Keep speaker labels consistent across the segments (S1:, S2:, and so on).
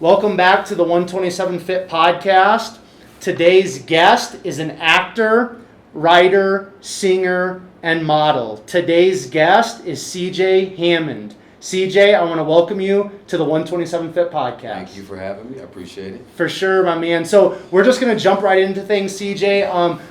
S1: Welcome back to the 127 Fit podcast. Today's guest is an actor, writer, singer, and model. Today's guest is CJ Hammond. CJ, I want to welcome you to the 127 Fit podcast.
S2: Thank you for having me. I appreciate it.
S1: For sure, my man. So we're just going to jump right into things, CJ.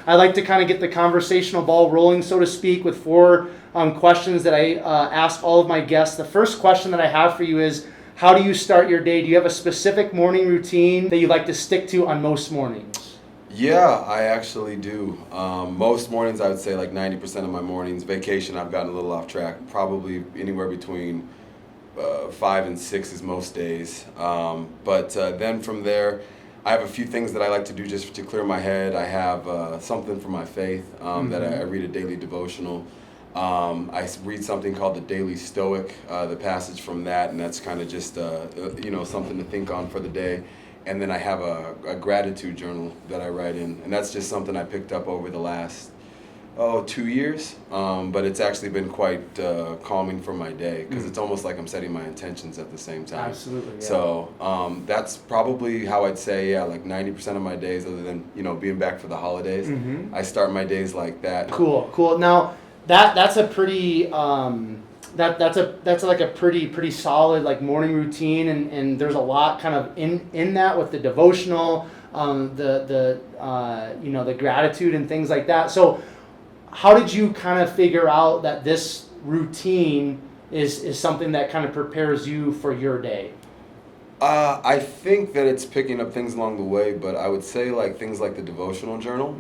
S1: I like to kind of get the conversational ball rolling, so to speak, with four questions that I ask all of my guests. The first question that I have for you is, how do you start your day? Do you have a specific morning routine that you like to stick to on most mornings?
S2: Yeah, I actually do. Most mornings, I would say like 90% of my mornings. Vacation, I've gotten a little off track. Probably anywhere between 5 and 6 is most days. But then from there, I have a few things that I like to do just to clear my head. I have something for my faith that I read a daily devotional. I read something called the Daily Stoic, the passage from that, and that's kind of just something to think on for the day. And then I have a gratitude journal that I write in, and that's just something I picked up over the last 2 years. But it's actually been quite calming for my day because it's almost like I'm setting my intentions at the same time.
S1: Absolutely. Yeah.
S2: So that's probably how I'd say, like 90% of my days, other than being back for the holidays, I start my days like that.
S1: Cool. Now, that's a pretty that's like a pretty solid like morning routine, and there's a lot kind of in that with the devotional, the gratitude and things like that. So how did you kind of figure out that this routine is something that kind of prepares you for your day?
S2: I think that it's picking up things along the way, but I would say like things like the devotional journal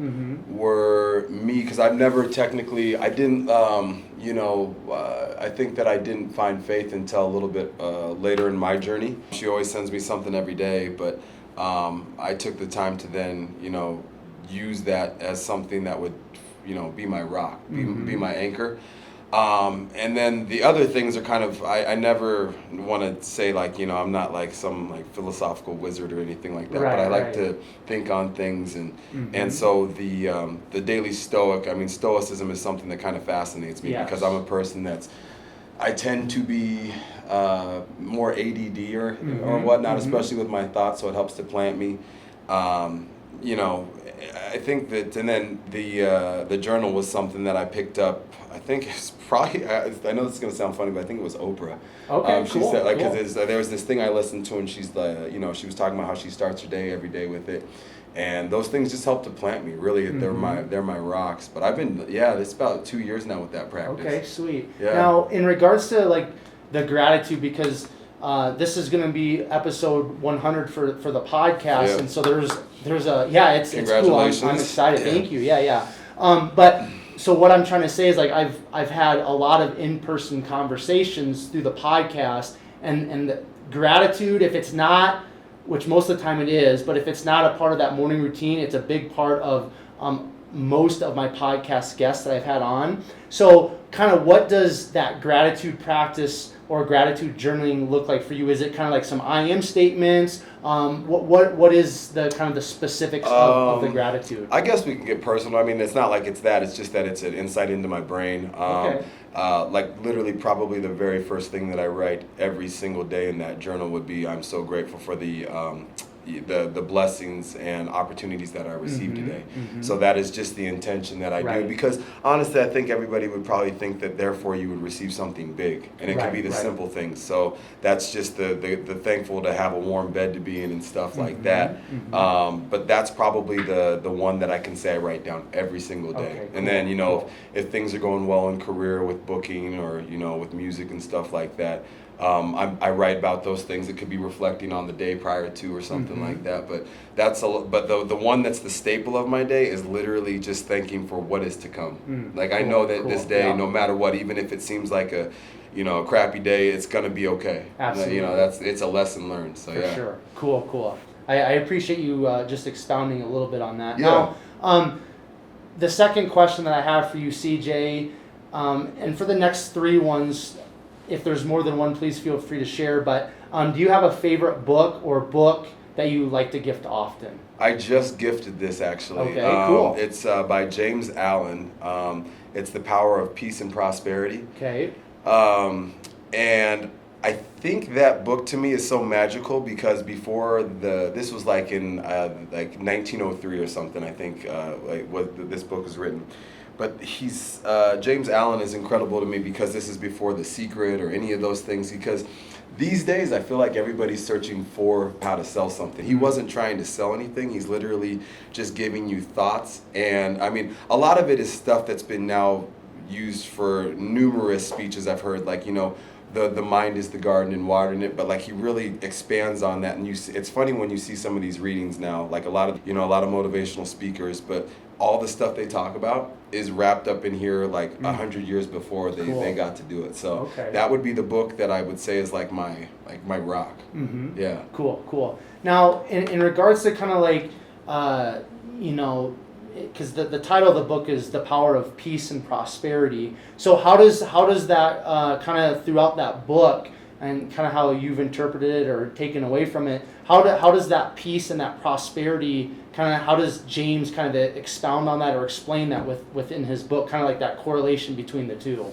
S2: were me, because I've never technically, I didn't, I think that I didn't find faith until a little bit later in my journey. She always sends me something every day, but I took the time to then, use that as something that would, be my rock, be my anchor. And then the other things are kind of, I never want to say like, I'm not like some like philosophical wizard or anything like that, but I like to think on things. And so the Daily Stoic, Stoicism is something that kind of fascinates me because I'm a person I tend to be more ADD or whatnot, especially with my thoughts, so it helps to plant me. I think that, and then the journal was something that I picked up. I think it's probably, I know this is going to sound funny, but I think it was Oprah.
S1: Okay,
S2: she said, like, because there was this thing I listened to, and she's she was talking about how she starts her day every day with it, and those things just help to plant me. Really, they're my rocks. But I've been, it's about 2 years now with that practice.
S1: Okay, sweet.
S2: Yeah.
S1: Now, in regards to like the gratitude, because this is going to be episode 100 for the podcast, and so there's it's cool. I'm excited.
S2: Yeah.
S1: Thank you. Yeah. But so what I'm trying to say is like I've had a lot of in-person conversations through the podcast, and the gratitude, if it's not, which most of the time it is, but if it's not a part of that morning routine, it's a big part of most of my podcast guests that I've had on. So kind of what does that gratitude practice or gratitude journaling look like for you? Is it kind of like some I am statements? What is the kind of the specifics of the gratitude?
S2: I guess we can get personal. It's not like it's that. It's just that it's an insight into my brain.
S1: Okay.
S2: Like literally probably the very first thing that I write every single day in that journal would be, I'm so grateful for the blessings and opportunities that I received today. So that is just the intention that I do, because honestly I think everybody would probably think that therefore you would receive something big, and it could be the simple things. So that's just the thankful to have a warm bed to be in and stuff like that. But that's probably the one that I can say I write down every single day.
S1: Okay,
S2: and then if things are going well in career with booking or with music and stuff like that, I write about those things. It could be reflecting on the day prior to or something like that. But the one that's the staple of my day is literally just thanking for what is to come. I know that this day, no matter what, even if it seems like a crappy day, it's gonna be okay.
S1: Absolutely.
S2: It's a lesson learned. So
S1: for sure. Cool. I appreciate you just expounding a little bit on that.
S2: Yeah.
S1: Now, the second question that I have for you, CJ, and for the next three ones, if there's more than one, please feel free to share. But do you have a favorite book or book that you like to gift often?
S2: I just gifted this actually.
S1: Okay, cool.
S2: It's by James Allen. It's The Power of Peace and Prosperity.
S1: Okay.
S2: And I think that book to me is so magical because before this was like in like 1903 or something, I think, like this book was written. But James Allen is incredible to me because this is before The Secret or any of those things, because these days I feel like everybody's searching for how to sell something. He wasn't trying to sell anything. He's literally just giving you thoughts. And I mean, a lot of it is stuff that's been now used for numerous speeches I've heard, like, the mind is the garden and watering it, but like he really expands on that. And it's funny when you see some of these readings now, like a lot of motivational speakers, but all the stuff they talk about is wrapped up in here like 100 years before they got to do it. So that would be the book that I would say is like my rock.
S1: Mm-hmm.
S2: Yeah.
S1: Cool. Now, in regards to kind of like, because the title of the book is The Power of Peace and Prosperity. So how does that kind of throughout that book and kind of how you've interpreted it or taken away from it, how does that peace and that prosperity how does James kind of expound on that or explain that within his book, kind of like that correlation between the two?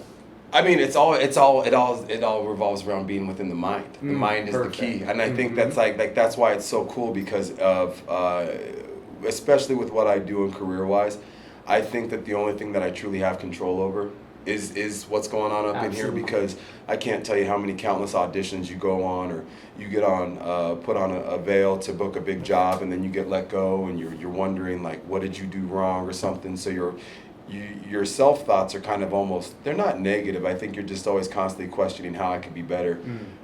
S2: I mean, it all revolves around being within the mind. The mind is perfect. The key, and I think that's like that's why it's so cool because of especially with what I do and career-wise, I think that the only thing that I truly have control over is what's going on up in here, because I can't tell you how many countless auditions you go on or you get on, put on a veil to book a big job, and then you get let go and you're wondering like, what did you do wrong or something? So your self-thoughts are kind of almost, they're not negative. I think you're just always constantly questioning how I could be better.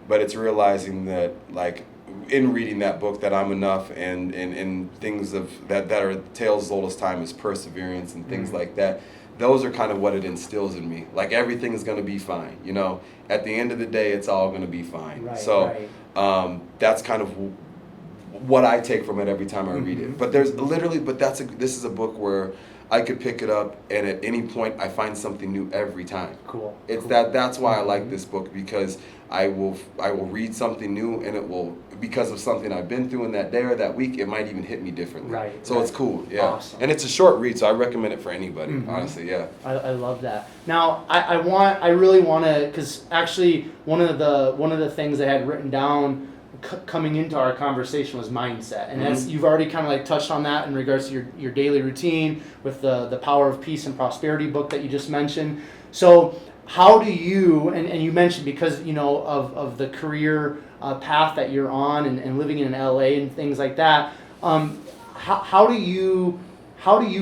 S2: But it's realizing that like, in reading that book, that I'm enough, and things that are tales as old as time is perseverance and things like that. Those are kind of what it instills in me. Like everything is going to be fine. At the end of the day, it's all going to be fine. That's kind of what I take from it every time I read it. But this is a book where I could pick it up and at any point I find something new every time. That's why I like this book, because I will read something new, and it will, because of something I've been through in that day or that week, it might even hit me differently. So it's cool. Yeah. Awesome. And it's a short read, so I recommend it for anybody, honestly. Yeah.
S1: I love that. Now I really want to, because actually one of the things I had written down coming into our conversation was mindset, and as you've already kind of like touched on that in regards to your daily routine with the Power of Peace and Prosperity book that you just mentioned. So how do you, and you mentioned because of the career path that you're on and living in LA and things like that, how do you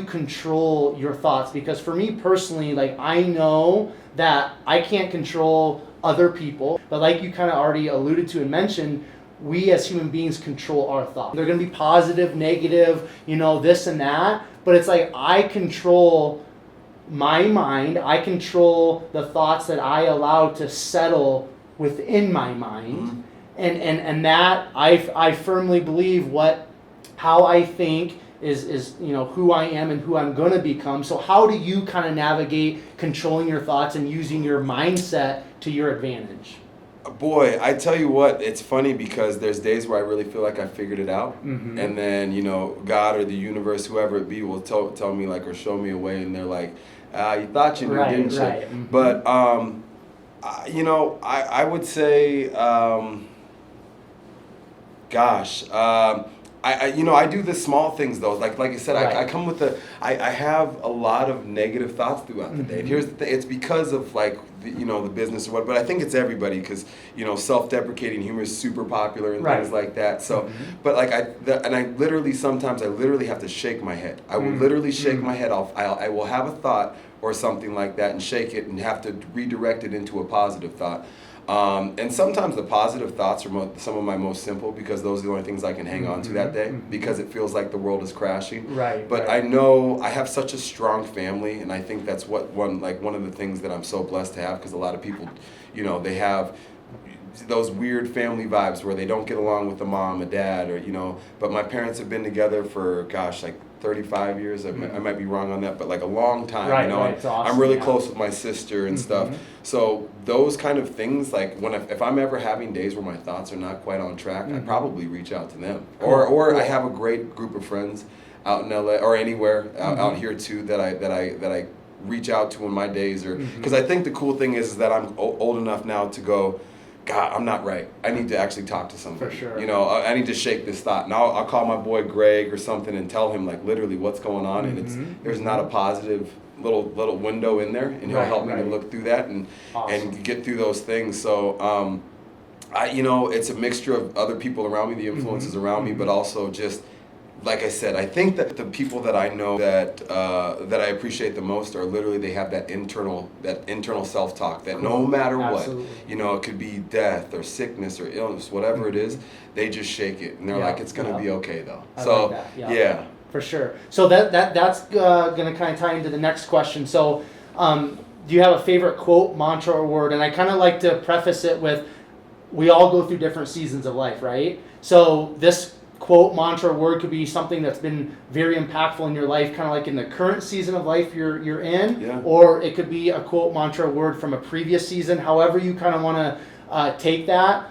S1: control your thoughts? Because for me personally, like I know that I can't control other people, but like you kind of already alluded to and mentioned, we as human beings control our thoughts. They're going to be positive, negative, this and that, but it's like I control my mind. I control the thoughts that I allow to settle within my mind. And that I firmly believe how I think is who I am and who I'm going to become. So how do you kind of navigate controlling your thoughts and using your mindset to your advantage?
S2: Boy, I tell you what, it's funny because there's days where I really feel like I figured it out, and then God or the universe, whoever it be, will tell me like, or show me a way, and they're like, you thought you knew, didn't you? But I would say, I do the small things though. Like I said, I come with I have a lot of negative thoughts throughout the day. And here's the thing: it's because of like the business or what. But I think it's everybody, because self-deprecating humor is super popular and things like that. So, but like I literally sometimes have to shake my head. I will literally shake my head off. I will have a thought or something like that and shake it and have to redirect it into a positive thought. And sometimes the positive thoughts are some of my most simple, because those are the only things I can hang on to that day, because it feels like the world is crashing. But I know I have such a strong family, and I think that's one of the things that I'm so blessed to have, because a lot of people, they have those weird family vibes where they don't get along with the mom and dad, or but my parents have been together for like 35 years. I might be wrong on that, but like a long time.
S1: It's awesome.
S2: I'm really close with my sister and stuff. So those kind of things, like if I'm ever having days where my thoughts are not quite on track, I probably reach out to them. Or I have a great group of friends out in LA or anywhere out here too that I reach out to in my days, or because I think the cool thing is that I'm old enough now to go, God, I'm not right. I need to actually talk to somebody.
S1: For sure.
S2: You know, I need to shake this thought. And I'll call my boy Greg or something and tell him like literally what's going on. And there's not a positive little window in there, and he'll help me to look through that and get through those things. So it's a mixture of other people around me, the influences around me, but also just like I said, I think that the people that I know that I appreciate the most are literally they have that internal self-talk that no matter what, it could be death or sickness or illness, whatever it is, they just shake it and they're like, it's gonna be okay though. So
S1: like that. Yeah. For sure. So that's gonna kind of tie into the next question. So, do you have a favorite quote, mantra, or word? And I kind of like to preface it with, we all go through different seasons of life, right? So this quote, mantra, word could be something that's been very impactful in your life, kind of like in the current season of life you're in, or it could be a quote, mantra, word from a previous season. However you kind of want to take that.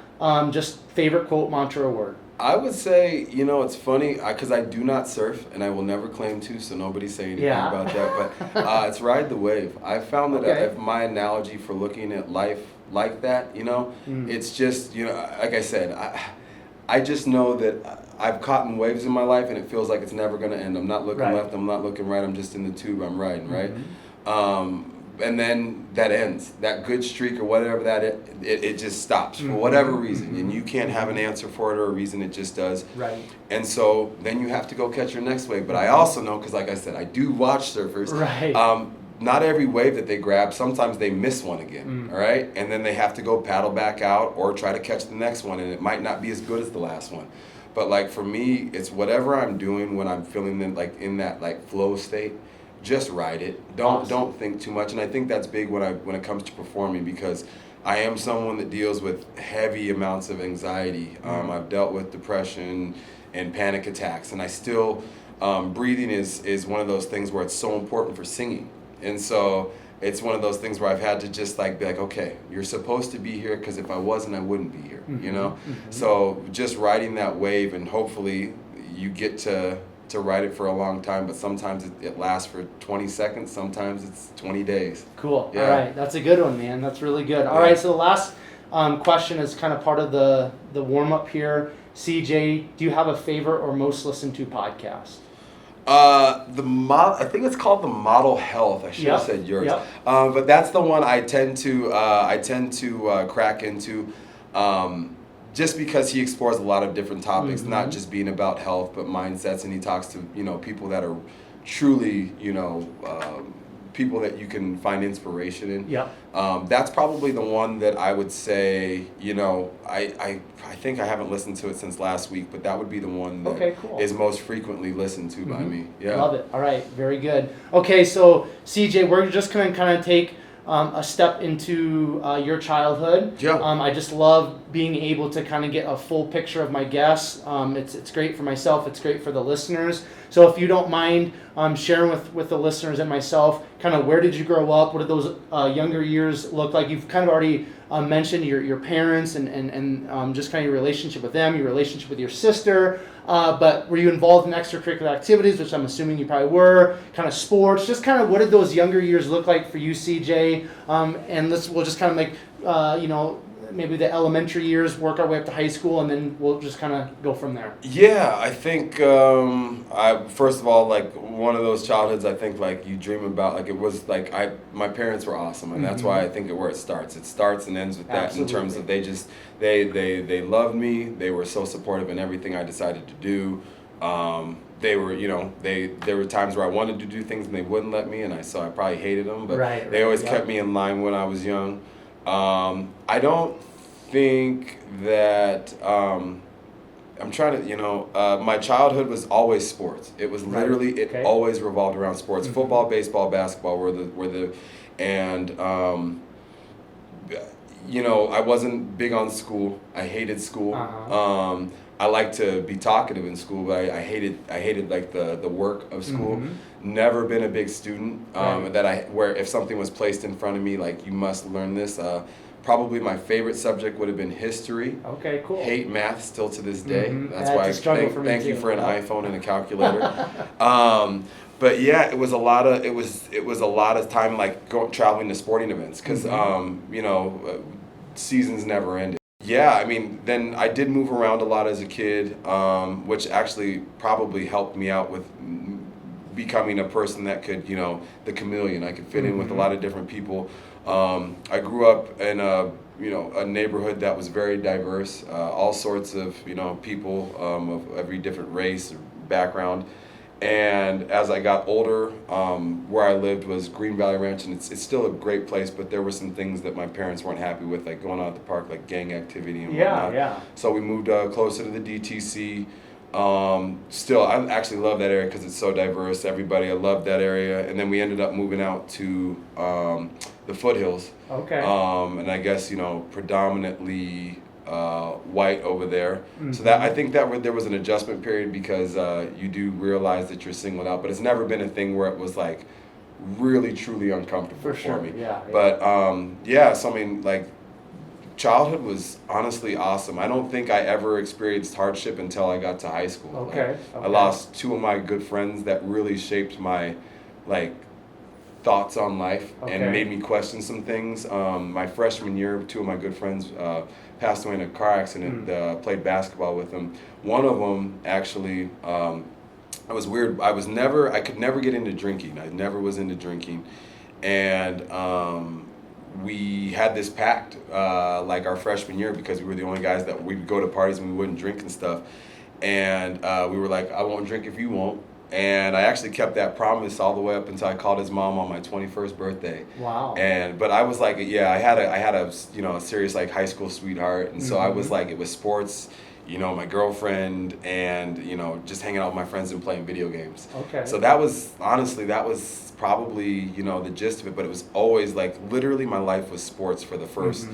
S1: Just favorite quote, mantra, or word.
S2: I would say, it's funny because I do not surf and I will never claim to, so nobody say anything about that. But it's ride the wave. I found that if my analogy for looking at life like that, it's just, like I said, I just know that I've caught in waves in my life and it feels like it's never going to end. I'm not looking left, I'm not looking right, I'm just in the tube, I'm riding, right? And then that ends. That good streak or whatever it just stops for whatever reason. And you can't have an answer for it or a reason, it just does.
S1: Right.
S2: And so then you have to go catch your next wave. But I also know, because like I said, I do watch surfers.
S1: Right.
S2: Not every wave that they grab, sometimes they miss one again, all right? And then they have to go paddle back out or try to catch the next one, and it might not be as good as the last one. But like for me, it's whatever I'm doing when I'm feeling in that flow state, just ride it. Don't think too much. And I think that's big when it comes to performing, because I am someone that deals with heavy amounts of anxiety. I've dealt with depression and panic attacks, and I still breathing is one of those things where it's so important for singing. And so it's one of those things where I've had to just be like, okay, you're supposed to be here, because if I wasn't, I wouldn't be here, So just riding that wave, and hopefully you get to ride it for a long time, but sometimes it lasts for 20 seconds, sometimes it's 20 days.
S1: Cool. Yeah. All right, that's a good one, man. That's really good. All right, so the last question is kind of part of the warm-up here. CJ, do you have a favorite or most listened to podcast?
S2: I think it's called The Model Health. I should have said yours. But that's the one I tend to crack into, just because he explores a lot of different topics, not just being about health, but mindsets, and he talks to people that are truly people that you can find inspiration in. That's probably the one that I would say, I think I haven't listened to it since last week, but that would be the one that is most frequently listened to by me. Yeah.
S1: Love it. All right. Very good. Okay, so CJ, we're just going to kind of take a step into your childhood. I just love being able to kind of get a full picture of my guests. It's great for myself. It's great for the listeners. So if you don't mind sharing with the listeners and myself, kind of where did you grow up? What did those younger years look like? You've kind of already mentioned your parents and just kind of your relationship with them, your relationship with your sister. But were you involved in extracurricular activities, which I'm assuming you probably were, kind of sports? Just kind of what did those younger years look like for you, CJ? And we'll just kind of make, maybe the elementary years, work our way up to high school, and then we'll just kind of go from there.
S2: Yeah, I think, first of all, one of those childhoods, I think, you dream about, it was, my parents were awesome, and that's why I think where it starts. It starts and ends with that. Absolutely. In terms of they loved me, they were so supportive in everything I decided to do. They were, there were times where I wanted to do things and they wouldn't let me, and I probably hated them, but they always kept me in line when I was young. I don't think that, I'm trying to, my childhood was always sports. It was literally, it always revolved around sports. Football, baseball, basketball I wasn't big on school. I hated school. I liked to be talkative in school, but I hated the work of school. Never been a big student. Where if something was placed in front of me, you must learn this. Probably my favorite subject would have been history. Okay, cool. Hate math still to this day. That's why thank you for an iPhone and a calculator. But yeah, it was a lot of time traveling to sporting events, because seasons never ended. yeah, I mean, then I did move around a lot as a kid, which actually probably helped me out with becoming a person that could, the chameleon. I could fit in with a lot of different people. I grew up in a neighborhood that was very diverse, all sorts of, people of every different race or background. And as I got older, where I lived was Green Valley Ranch, and it's still a great place, but there were some things that my parents weren't happy with, like going out at the park, like gang activity and whatnot.
S1: Yeah.
S2: So we moved closer to the DTC. Still, I actually love that area because it's so diverse. Everybody, I love that area. And then we ended up moving out to the foothills.
S1: Okay.
S2: And I guess, predominantly white over there. So that I think that there was an adjustment period because you do realize that you're singled out. But it's never been a thing where it was like really, truly uncomfortable for me.
S1: Yeah.
S2: But so I mean, like, childhood was honestly awesome. I don't think I ever experienced hardship until I got to high school.
S1: Okay.
S2: I lost two of my good friends that really shaped my thoughts on life and made me question some things. My freshman year, two of my good friends passed away in a car accident. Played basketball with them. One of them actually, it was weird. I could never get into drinking. I never was into drinking, and we had this pact our freshman year because we were the only guys that we would go to parties and we wouldn't drink and stuff. And we were like, I won't drink if you won't. And I actually kept that promise all the way up until I called his mom on my 21st birthday.
S1: Wow.
S2: But I was like, I had a a serious high school sweetheart, and so I was like, it was sports, my girlfriend, and just hanging out with my friends and playing video games.
S1: Okay.
S2: So that was probably the gist of it, but it was always literally my life was sports for the first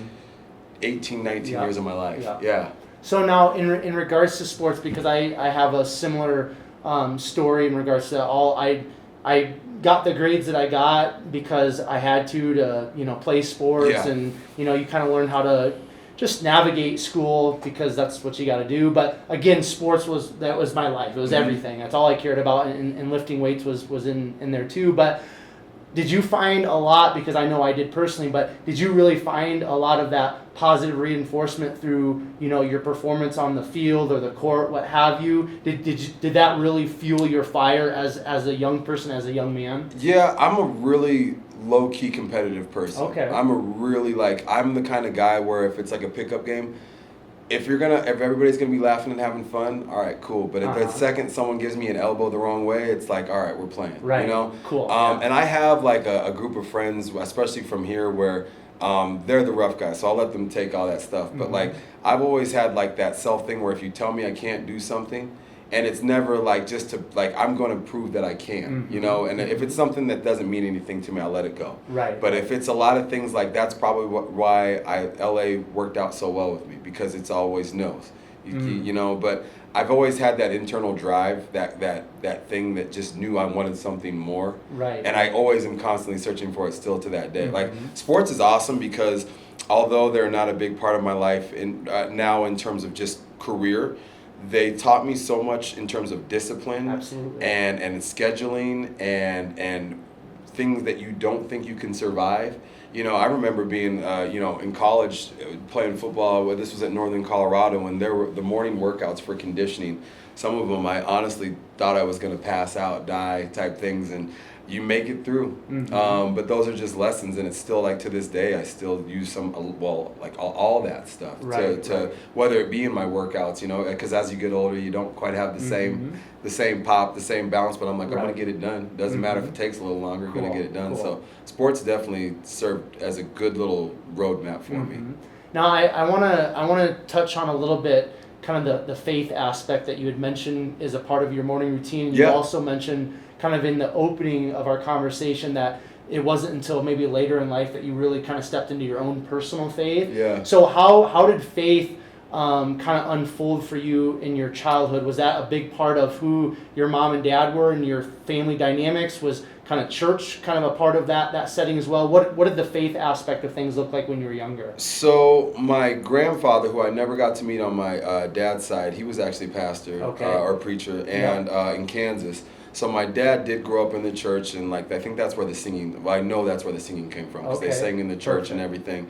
S2: 18, 19 years of my life. Yeah.
S1: So now in regards to sports, because I have a similar story in regards to I got the grades that I got because I had to play sports, and you kind of learn how to just navigate school because that's what you got to do. But again, sports was my life. It was everything. That's all I cared about, and lifting weights was in there too. But did you find a lot, because I know I did personally, but did you really find a lot of that positive reinforcement through your performance on the field or the court, what have you? Did that really fuel your fire as a young person, as a young man?
S2: Yeah, I'm a really low-key competitive person.
S1: Okay.
S2: I'm the kind of guy where if it's like a pickup game, if everybody's gonna be laughing and having fun, all right, cool. But if the second someone gives me an elbow the wrong way, it's like, all right, we're playing.
S1: Right. Cool.
S2: And I have a group of friends, especially from here, where they're the rough guys, so I'll let them take all that stuff. But I've always had that self thing where if you tell me I can't do something, and it's never just to I'm going to prove that I can, and if it's something that doesn't mean anything to me, I'll let it go.
S1: Right.
S2: But if it's a lot of things that's probably why LA worked out so well with me, because it's always no's, but I've always had that internal drive, that thing that just knew I wanted something more.
S1: Right.
S2: And I always am constantly searching for it still to that day. Sports is awesome because although they're not a big part of my life now in terms of just career, they taught me so much in terms of discipline.
S1: Absolutely.
S2: and scheduling and things that you don't think you can survive. I remember being in college playing football. This was at Northern Colorado, and there were the morning workouts for conditioning. Some of them I honestly thought I was going to pass out, die type things, and you make it through. But those are just lessons, and it's still to this day I still use all that stuff to whether it be in my workouts, because as you get older you don't quite have the same pop, the same bounce, but I'm I'm gonna get it done. Doesn't matter if it takes a little longer,
S1: Cool.
S2: gonna get it done.
S1: Cool.
S2: So sports definitely served as a good little roadmap for me.
S1: Now I wanna touch on a little bit kind of the faith aspect that you had mentioned is a part of your morning routine. You also mentioned kind of in the opening of our conversation that it wasn't until maybe later in life that you really kind of stepped into your own personal faith.
S2: Yeah.
S1: So how did faith kind of unfold for you in your childhood? Was that a big part of who your mom and dad were and your family dynamics? Was kind of church kind of a part of that setting as well? What did the faith aspect of things look like when you were younger?
S2: So my grandfather, who I never got to meet on my dad's side, he was actually pastor or preacher and in Kansas. So my dad did grow up in the church, and I think that's where the singing. Well, I know that's where the singing came from because they sang in the church and everything.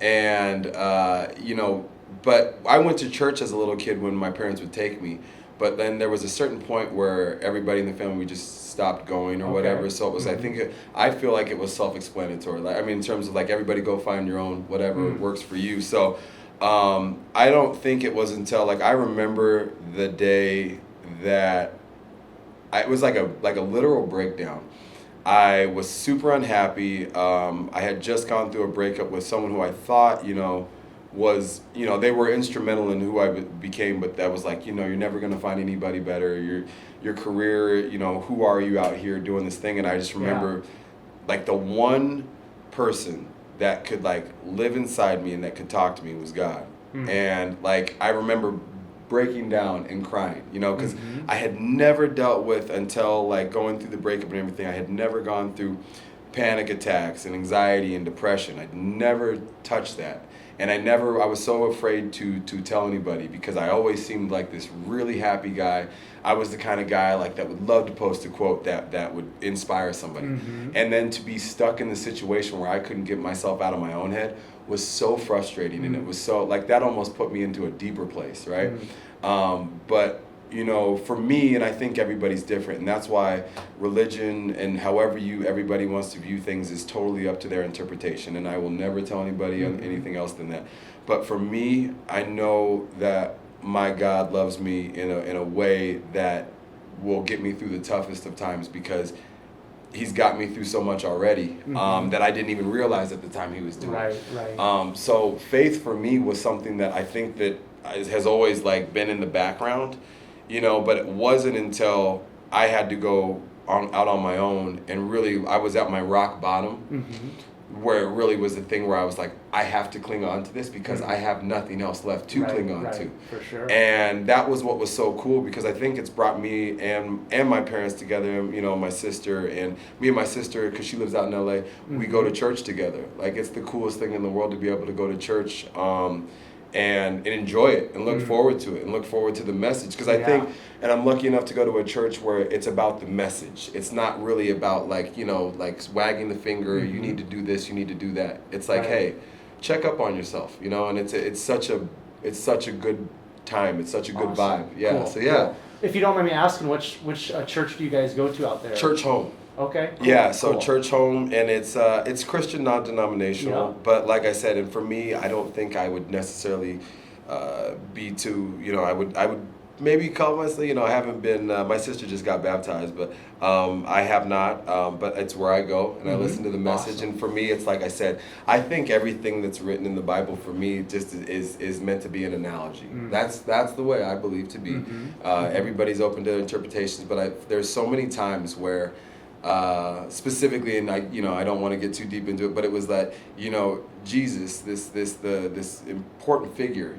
S2: And, but I went to church as a little kid when my parents would take me. But then there was a certain point where everybody in the family, we just stopped going or whatever. So it was, I feel like it was self-explanatory. Like, I mean, in terms of like, everybody go find your own, whatever works for you. So I don't think it was until, like, I remember the day that it was like a literal breakdown. I was super unhappy. I had just gone through a breakup with someone who I thought, was, they were instrumental in who I became, but that was like, you're never going to find anybody better. Your career, who are you out here doing this thing? And I just remember like the one person that could like live inside me and that could talk to me was God. And like, I remember breaking down and crying, because I had never dealt with, until like going through the breakup and everything, I had never gone through panic attacks and anxiety and depression. I'd never touched that. And I was so afraid to tell anybody, because I always seemed like this really happy guy. I was the kind of guy like that would love to post a quote that would inspire somebody. And then to be stuck in the situation where I couldn't get myself out of my own head was so frustrating. And it was so, like, that almost put me into a deeper place, right? But for me, and I think everybody's different, and that's why religion and however everybody wants to view things is totally up to their interpretation, and I will never tell anybody anything else than that. But for me, I know that my God loves me in a way that will get me through the toughest of times, because He's got me through so much already that I didn't even realize at the time He was doing.
S1: Right.
S2: So faith for me was something that I think that has always like been in the background. But it wasn't until I had to go out on my own, and really I was at my rock bottom, where it really was the thing where I was like, I have to cling on to this, because I have nothing else left to cling on to.
S1: For sure.
S2: And that was what was so cool, because I think it's brought me and my parents together, my sister, and me and my sister, because she lives out in LA, we go to church together. Like, it's the coolest thing in the world to be able to go to church and enjoy it and look forward to it and look forward to the message. Because I think, and I'm lucky enough to go to a church where it's about the message. It's not really about like, like wagging the finger, you need to do this, you need to do that. It's like, hey, check up on yourself, and it's such a good time. It's such a good vibe. Yeah.
S1: Cool.
S2: So yeah.
S1: Cool. If you don't mind me asking, which church do you guys go to out there?
S2: Church Home.
S1: Okay. Cool.
S2: Yeah, so Church Home, and it's Christian, non-denominational. But like I said, and for me, I don't think I would necessarily be too. I would maybe call myself. I haven't been. My sister just got baptized, but I have not. But it's where I go and I listen to the message. Awesome. And for me, it's like I said. I think everything that's written in the Bible for me just is meant to be an analogy. That's the way I believe to be. Everybody's open to interpretations, but there's so many times where. Specifically, and I don't want to get too deep into it, but it was that Jesus, this important figure,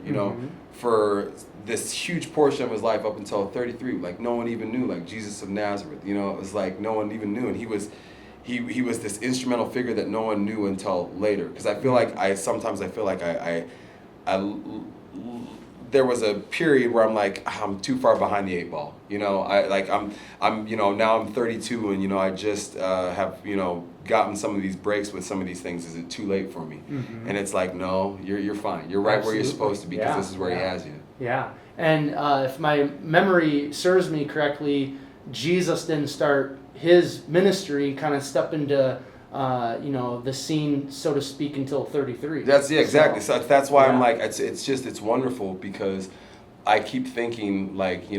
S2: for this huge portion of his life up until 33, like no one even knew, like Jesus of Nazareth, it was like no one even knew, and he was this instrumental figure that no one knew until later. Because I feel like sometimes I feel like there was a period where I'm like, I'm too far behind the 8 ball. I'm now I'm 32, and I just have gotten some of these breaks with some of these things. Is it too late for me? And it's like, no, you're fine. You're right where you're supposed to be, because this is where He has you.
S1: Yeah, and if my memory serves me correctly, Jesus didn't start His ministry, kind of step into the scene, so to speak, until 33.
S2: Exactly. So that's why I'm like, it's wonderful, because I keep thinking like,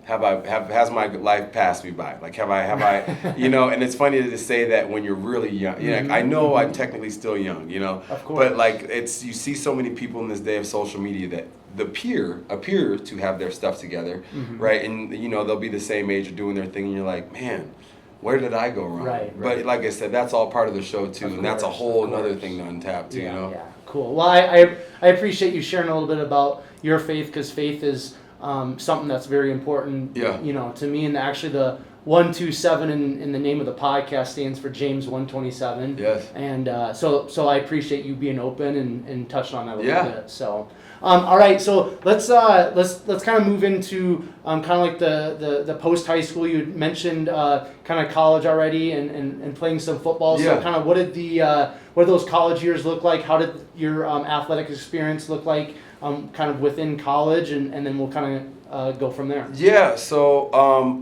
S2: has my life passed me by? Like, have I, and it's funny to say that when you're really young. I know I'm technically still young,
S1: Of course.
S2: But like, you see so many people in this day of social media that appear to have their stuff together, right? And they'll be the same age or doing their thing, and you're like, man, where did I go wrong?
S1: Right.
S2: But like I said, that's all part of the show too, and that's a whole other thing to untap too.
S1: Yeah, cool. Well, I appreciate you sharing a little bit about your faith, because faith is something that's very important. To me, and actually the 127 in the name of the podcast stands for James 1:27.
S2: Yes.
S1: And so I appreciate you being open and touching on that a little bit. So all right, so let's kind of move into kind of like the post high school. You mentioned kind of college already and playing some football.
S2: Yeah.
S1: So kind of what did those college years look like? How did your athletic experience look like kind of within college? And then we'll kind of go from there.
S2: Yeah, so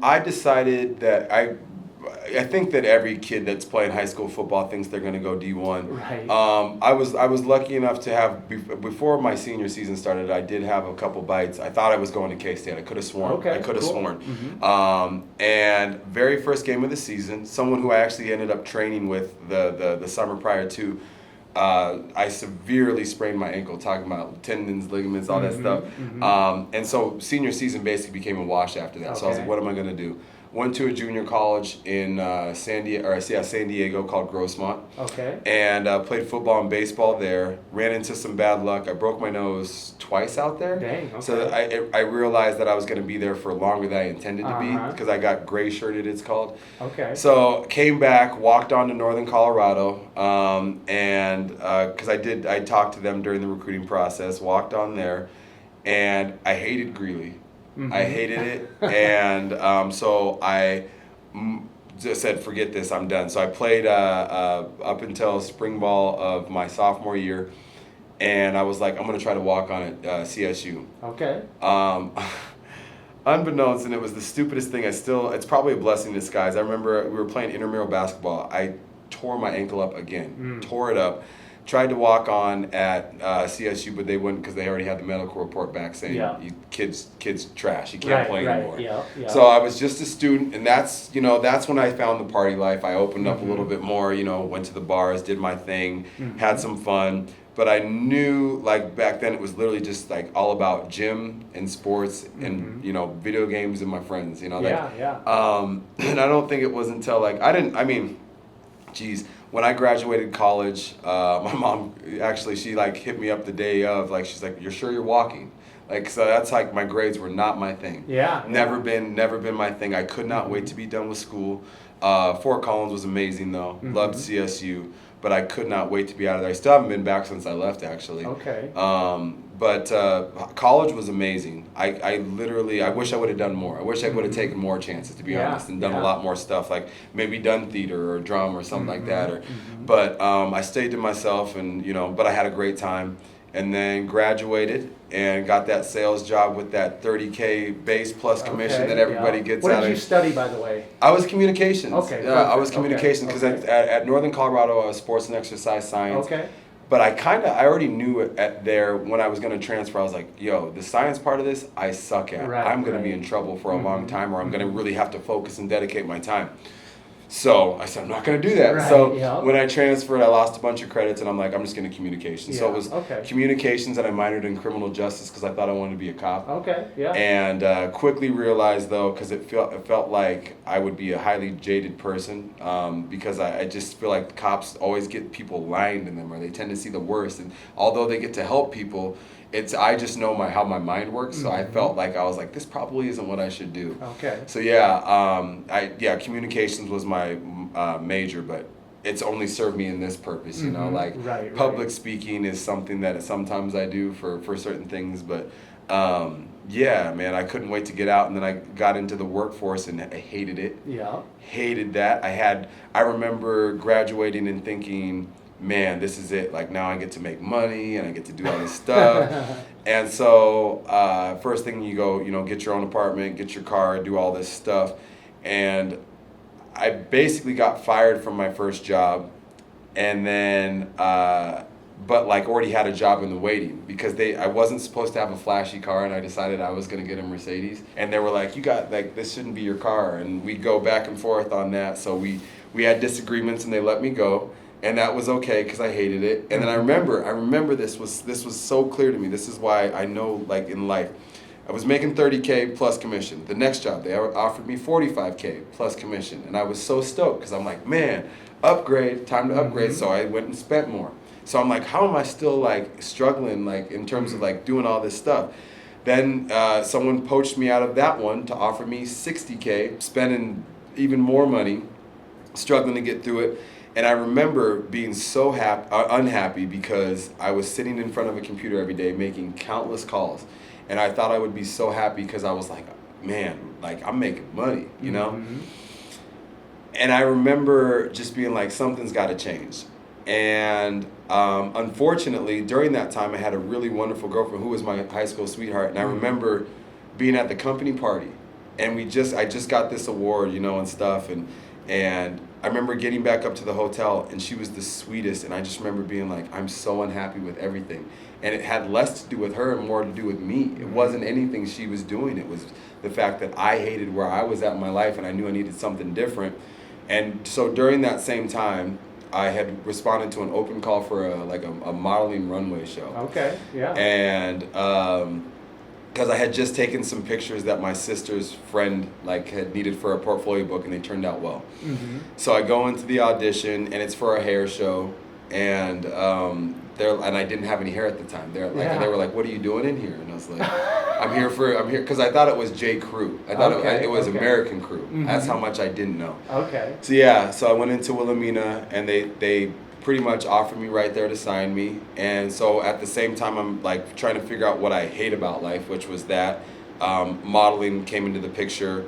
S2: I decided that I think that every kid that's playing high school football thinks they're going to go D1.
S1: Right.
S2: I was lucky enough to have before my senior season started. I did have a couple bites. I thought I was going to K-State. I could have sworn.
S1: Okay,
S2: I could have
S1: cool.
S2: sworn.
S1: Mm-hmm.
S2: And very first game of the season, someone who I actually ended up training with the summer prior to. I severely sprained my ankle, talking about tendons, ligaments, all that stuff. And so senior season basically became a wash after that. So I was like, what am I going to do? Went to a junior college in San Diego called Grossmont.
S1: Okay.
S2: And played football and baseball there. Ran into some bad luck. I broke my nose twice out there.
S1: Dang, okay.
S2: So I realized that I was going to be there for longer than I intended to be because I got gray shirted, it's called.
S1: Okay.
S2: So came back, walked on to Northern Colorado, and because I talked to them during the recruiting process, walked on there, and I hated Greeley. I hated it, and so I just said, forget this, I'm done. So I played up until spring ball of my sophomore year, and I was like, I'm going to try to walk on at CSU.
S1: Okay.
S2: Unbeknownst, and it was the stupidest thing, it's probably a blessing in disguise. I remember we were playing intramural basketball. I tore my ankle up again, tore it up. Tried to walk on at CSU, but they wouldn't because they already had the medical report back saying you kids trash. You can't play anymore.
S1: Yeah.
S2: So I was just a student, and that's when I found the party life. I opened up a little bit more. Went to the bars, did my thing, had some fun. But I knew, like, back then it was literally just like all about gym and sports and video games and my friends. And I don't think it was until when I graduated college, my mom actually, she like hit me up the day of, like, she's like, "You're sure you're walking?" Like, so that's like, my grades were not my thing.
S1: Yeah.
S2: Never been my thing. I could not wait to be done with school. Fort Collins was amazing though. Loved CSU, but I could not wait to be out of there. I still haven't been back since I left, actually.
S1: Okay.
S2: But college was amazing. I literally, I wish I would have done more. I wish I would have taken more chances, to be honest, and done a lot more stuff, like maybe done theater or drum or something like that. But I stayed to myself, and but I had a great time, and then graduated and got that sales job with that $30K base plus commission that everybody gets out of.
S1: What did you study, by the way?
S2: I was communications.
S1: Okay.
S2: Yeah, I was communications because at Northern Colorado I was sports and exercise science.
S1: Okay.
S2: But I already knew it at there when I was going to transfer. I was like, yo, the science part of this, I suck at. I'm going to be in trouble for a long time, or I'm going to really have to focus and dedicate my time. So I said, I'm not going to do that. When I transferred, I lost a bunch of credits, and I'm like, I'm just going to communications. So it was communications, and I minored in criminal justice because I thought I wanted to be a cop.
S1: Okay, yeah.
S2: And quickly realized, though, because it felt like I would be a highly jaded person, because I just feel like cops always get people lined in them, or they tend to see the worst. And although they get to help people, I just know how my mind works, so I felt like I was like, this probably isn't what I should do.
S1: Okay.
S2: So communications was my major, but it's only served me in this purpose, public speaking is something that sometimes I do for certain things, but man, I couldn't wait to get out, and then I got into the workforce, and I hated it. Yeah. Hated that. I remember graduating and thinking, man, this is it. Like, now I get to make money and I get to do all this stuff. And so first thing you go, get your own apartment, get your car, do all this stuff. And I basically got fired from my first job, and then but like already had a job in the waiting because I wasn't supposed to have a flashy car, and I decided I was going to get a Mercedes. And they were like, this shouldn't be your car. And we go back and forth on that. So we had disagreements, and they let me go. And that was okay because I hated it. And then I remember this was so clear to me. This is why I know, like, in life, I was making $30K plus commission. The next job, they offered me $45K plus commission. And I was so stoked because I'm like, man, upgrade, time to upgrade. So I went and spent more. So I'm like, how am I still, like, struggling, like, in terms of, like, doing all this stuff? Then someone poached me out of that one to offer me $60K, spending even more money, struggling to get through it. And I remember being so unhappy because I was sitting in front of a computer every day making countless calls. And I thought I would be so happy because I was like, man, like I'm making money, you know? And I remember just being like, something's got to change. And unfortunately, during that time, I had a really wonderful girlfriend who was my high school sweetheart. And I remember being at the company party, and I just got this award, you know, and stuff. And I remember getting back up to the hotel, and she was the sweetest. And I just remember being like, I'm so unhappy with everything. And it had less to do with her and more to do with me. It wasn't anything she was doing. It was the fact that I hated where I was at in my life, and I knew I needed something different. And so during that same time, I had responded to an open call for a modeling runway show.
S1: Okay, yeah.
S2: And because I had just taken some pictures that my sister's friend had needed for a portfolio book, and they turned out well. So I go into the audition, and it's for a hair show, and I didn't have any hair at the time. They were like, "What are you doing in here?" And I was like, I'm here because I thought it was J. Crew. I thought it was American Crew. That's how much I didn't know.
S1: Okay.
S2: So I went into Wilhelmina, and they pretty much offered me right there to sign me. And so at the same time, I'm like trying to figure out what I hate about life, which was that modeling came into the picture.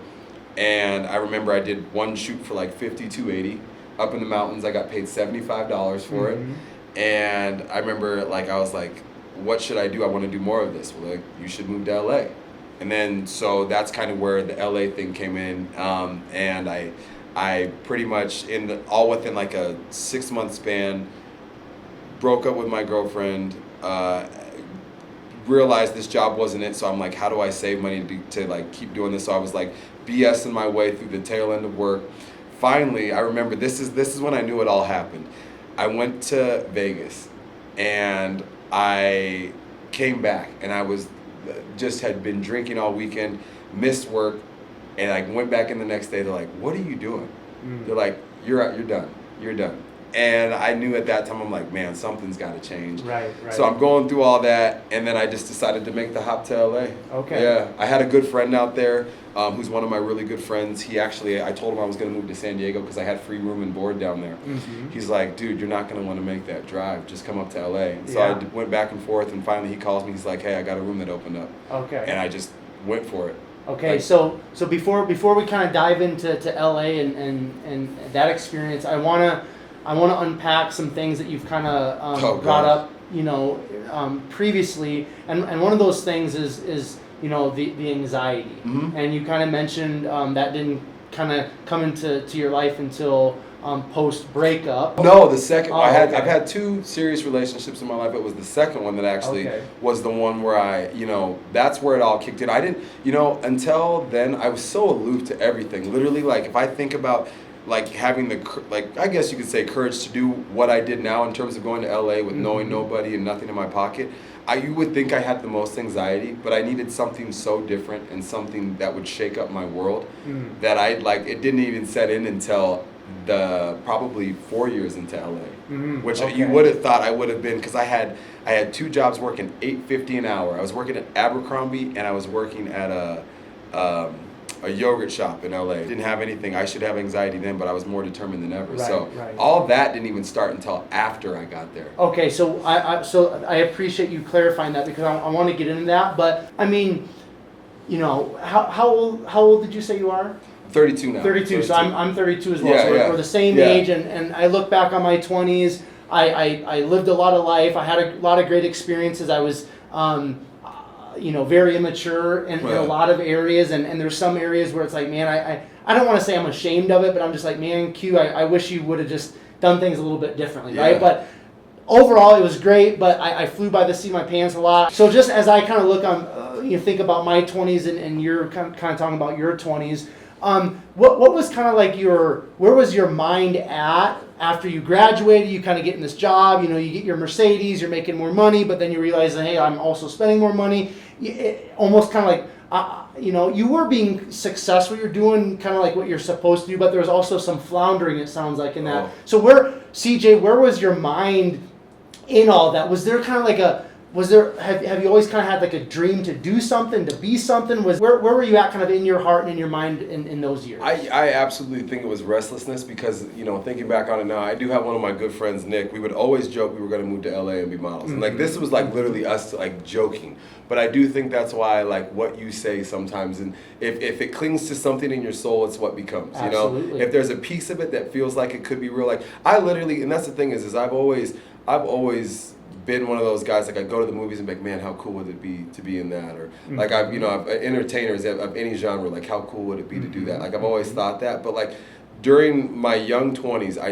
S2: And I remember I did one shoot for like $52.80 up in the mountains. I got paid $75 for it. And I remember I was like, what should I do? I want to do more of this. Well, you should move to LA. And then so that's kind of where the LA thing came in. And I pretty much all within like a 6-month span broke up with my girlfriend, realized this job wasn't it. So I'm like, how do I save money to keep doing this? So I was like BSing my way through the tail end of work. Finally, I remember this is when I knew it all happened. I went to Vegas, and I came back, and I had been drinking all weekend, missed work, and I went back in the next day. They're like, "What are you doing?" They're like, "You're out. You're done." And I knew at that time, I'm like, man, something's got to change.
S1: Right.
S2: So I'm going through all that, and then I just decided to make the hop to LA.
S1: Okay.
S2: Yeah, I had a good friend out there who's one of my really good friends. I told him I was going to move to San Diego because I had free room and board down there. He's like, dude, you're not going to want to make that drive. Just come up to LA. And so I went back and forth, and finally he calls me. He's like, hey, I got a room that opened up.
S1: Okay.
S2: And I just went for it.
S1: Okay, so before we kind of dive into LA and that experience, I wanna unpack some things that you've kind of brought up, previously, and one of those things is the anxiety, and you kind of mentioned that didn't kind of come into your life until post breakup.
S2: No, the second. I've
S1: okay.
S2: had 2 serious relationships in my life. It was the second one that actually was the one where that's where it all kicked in. I didn't, until then I was so aloof to everything. Literally, if I think about having I guess you could say courage to do what I did now in terms of going to LA with knowing nobody and nothing in my pocket. You would think I had the most anxiety, but I needed something so different and something that would shake up my world that it didn't even set in until probably 4 years into LA, which you would have thought I would have been, because I had 2 jobs working $8.50 an hour. I was working at Abercrombie, and I was working at a yogurt shop in LA. Didn't have anything. I should have anxiety then, but I was more determined than ever.
S1: Right.
S2: All that didn't even start until after I got there.
S1: Okay, so I appreciate you clarifying that, because I want to get into that. But I mean, how old did you say you are?
S2: 32 now.
S1: 32. So I'm 32 as well.
S2: Yeah,
S1: so we're the same age, and I look back on my 20s. I lived a lot of life. I had a lot of great experiences. I was very immature in a lot of areas, and there's some areas where it's like, man, I don't want to say I'm ashamed of it, but I'm just like, man, Q, I wish you would have just done things a little bit differently, right? But overall, it was great, but I flew by the seat of my pants a lot. So just as I kind of look on, think about my 20s and you're kind of talking about your 20s, what was kind of like where was your mind at after you graduated? You kind of get in this job, you get your Mercedes, you're making more money, but then you realize that, hey, I'm also spending more money. Almost kind of like, you were being successful, you're doing kind of like what you're supposed to do, but there was also some floundering, it sounds like, in that. So CJ, where was your mind in all that? Was there kind of like have you always kind of had like a dream to do something, to be something? Where were you at kind of in your heart and in your mind in those years?
S2: I absolutely think it was restlessness because, thinking back on it now, I do have one of my good friends, Nick. We would always joke we were going to move to LA and be models. And like this was like literally us like joking. But I do think that's why like what you say sometimes, and if it clings to something in your soul, it's what becomes,
S1: Absolutely.
S2: If there's a piece of it that feels like it could be real, like I literally, and that's the thing is I've always been one of those guys, like I go to the movies and be like, man, how cool would it be to be in that? Or like I've entertainers of any genre, like how cool would it be to do that? Like I've always thought that, but like during my young 20s, I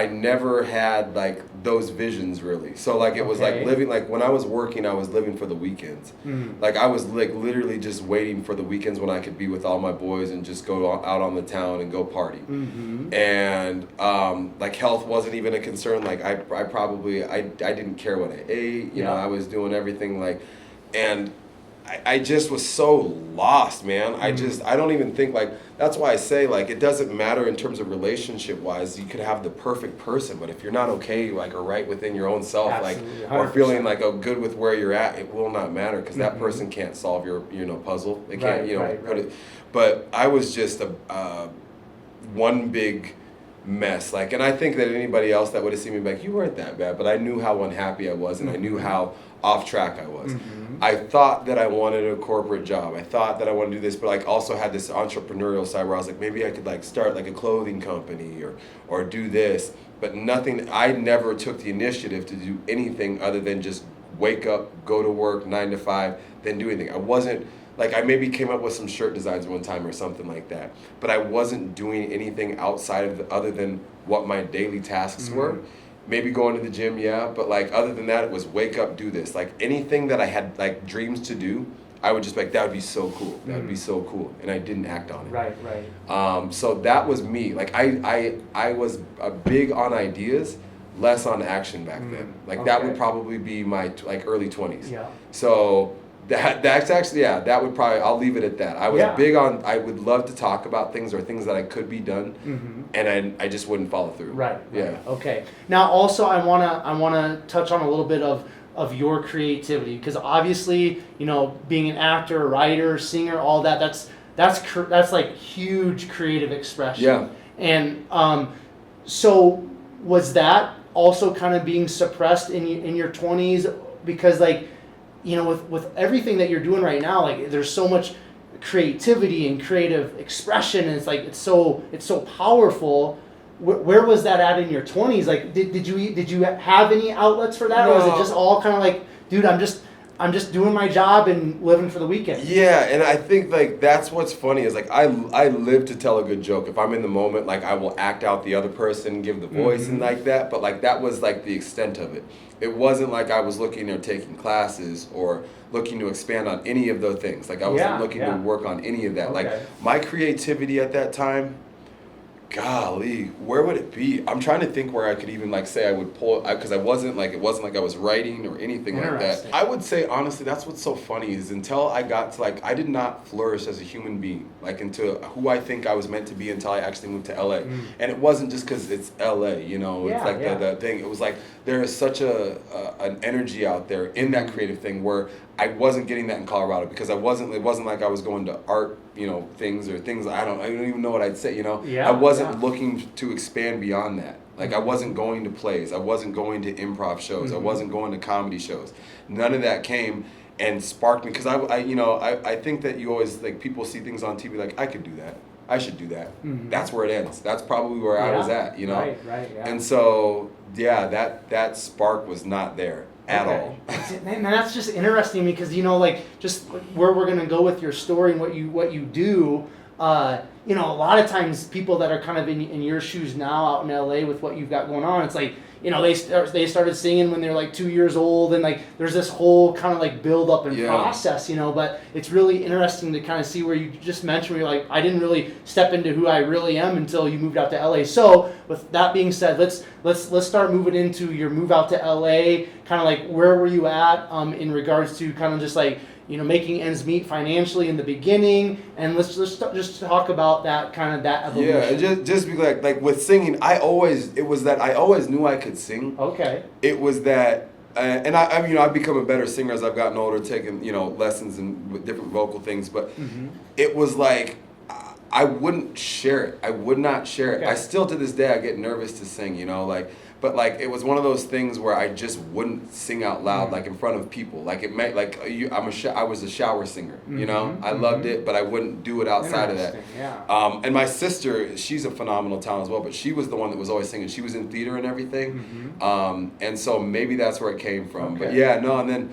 S2: never had like those visions really. So like it was like living, like when I was working, I was living for the weekends. Like I was like literally just waiting for the weekends when I could be with all my boys and just go out on the town and go party. And like health wasn't even a concern. Like I didn't care what I ate. I was doing everything like, and I just was so lost, man. I don't even think like, that's why I say like it doesn't matter in terms of relationship wise. You could have the perfect person, but if you're not okay like or right within your own self,
S1: Absolutely,
S2: like or feeling like good with where you're at, it will not matter because that person can't solve your puzzle. They can't put it. But I was just a one big mess. Like, and I think that anybody else that would have seen me like, you weren't that bad, but I knew how unhappy I was and I knew how off track I was. I thought that I wanted a corporate job. I thought that I wanted to do this, but like also had this entrepreneurial side where I was like, maybe I could like start like a clothing company or do this, but nothing. I never took the initiative to do anything other than just wake up, go to work 9 to 5, then do anything. I wasn't like, I maybe came up with some shirt designs one time or something like that, but I wasn't doing anything outside of other than what my daily tasks were. Maybe going to the gym, yeah, but like other than that, it was wake up, do this. Like anything that I had like dreams to do, I would just be like, that would be so cool. That would be so cool, and I didn't act on it.
S1: Right.
S2: So that was me. Like I was big on ideas, less on action back then. Like that would probably be my like early 20s.
S1: Yeah.
S2: So that's actually, that would probably, I'll leave it at that. I was big on, I would love to talk about things or things that I could be done, and I just wouldn't follow through.
S1: Right.
S2: Yeah.
S1: Okay. Now also I wanna touch on a little bit of your creativity, because obviously, being an actor, writer, singer, all that's like huge creative expression.
S2: Yeah.
S1: And so was that also kind of being suppressed in your 20s, because like, with everything that you're doing right now, like there's so much creativity and creative expression, and it's like it's so powerful. Where was that at in your 20s? Like, did you have any outlets for that, or was it just all kind of like, dude, I'm just doing my job and living for the weekend?
S2: Yeah, and I think like that's what's funny is like I live to tell a good joke. If I'm in the moment, like I will act out the other person, give the voice and like that. But like that was like the extent of it. It wasn't like I was looking or taking classes or looking to expand on any of those things. Like I wasn't looking to work on any of that.
S1: Okay.
S2: Like my creativity at that time, golly, where would it be? I'm trying to think where I could even like say I would pull, because it wasn't like I was writing or anything like that. I would say honestly, that's what's so funny is until I got to like, I did not flourish as a human being, like into who I think I was meant to be until I actually moved to LA. And it wasn't just because it's LA, it's like the thing. It was like there is such an energy out there in that creative thing where I wasn't getting that in Colorado, because it wasn't like I was going to art, things or things I don't even know what I'd say, I wasn't looking to expand beyond that. Like I wasn't going to plays, I wasn't going to improv shows, I wasn't going to comedy shows. None of that came and sparked me, because I think that you always, like, people see things on TV like, I could do that, I should do that. That's where it ends. That's probably where I was at,
S1: Right,
S2: And so that spark was not there at all.
S1: And that's just interesting, because just where we're gonna go with your story and what you do. A lot of times people that are kind of in your shoes now out in LA with what you've got going on, it's like, they started singing when they're like 2 years old, and like there's this whole kind of like build up and process, but it's really interesting to kind of see where you just mentioned where you're like, I didn't really step into who I really am until you moved out to LA. So with that being said, let's start moving into your move out to LA. Kind of like, where were you at in regards to kind of just like, making ends meet financially in the beginning, and let's just talk about that evolution.
S2: Yeah, just be like with singing, I always knew I could sing.
S1: Okay.
S2: It was that and I've become a better singer as I've gotten older, taking, lessons and with different vocal things. But it was like, I wouldn't share it. I would not share it.
S1: Okay.
S2: I still, to this day, I get nervous to sing, but like it was one of those things where I just wouldn't sing out loud, like in front of people. Like it meant like I was a shower singer, I loved it, but I wouldn't do it outside of that.
S1: Yeah.
S2: And my sister, she's a phenomenal talent as well, but she was the one that was always singing. She was in theater and everything, and so maybe that's where it came from.
S1: Okay.
S2: But yeah, no, and then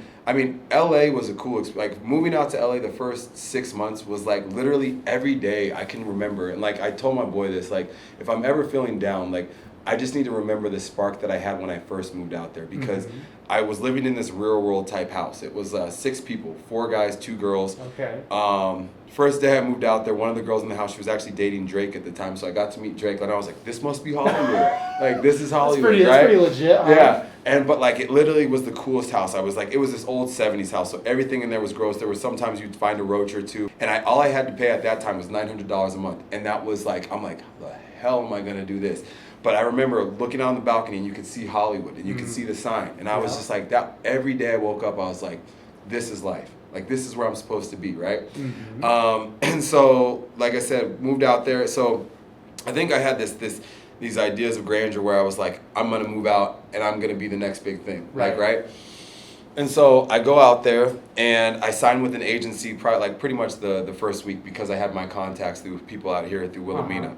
S2: LA was a cool like moving out to LA the first 6 months was like literally every day I can remember, and like I told my boy this, like if I'm ever feeling down, like I just need to remember the spark that I had when I first moved out there, because I was living in this real world type house. It was 6 people, 4 guys, 2 girls.
S1: Okay.
S2: First day I moved out there, one of the girls in the house, she was actually dating Drake at the time, so I got to meet Drake, and I was like, this must be Hollywood. Like, this is Hollywood, right?
S1: That's pretty legit. Huh?
S2: Yeah, but like, it literally was the coolest house. I was like, it was this old 70s house, so everything in there was gross. There was sometimes you'd find a roach or two, and all I had to pay at that time was $900 a month, and that was like, I'm like, how the hell am I gonna do this? But I remember looking out on the balcony, and you could see Hollywood, and you could see the sign, and I was just like, that. Every day I woke up, I was like, this is life. Like, this is where I'm supposed to be, right? And so, like I said, moved out there. So I think I had these ideas of grandeur where I was like, I'm going to move out, and I'm going to be the next big thing, right? And so I go out there, and I sign with an agency pretty much the first week, because I had my contacts through people out here through Wilhelmina.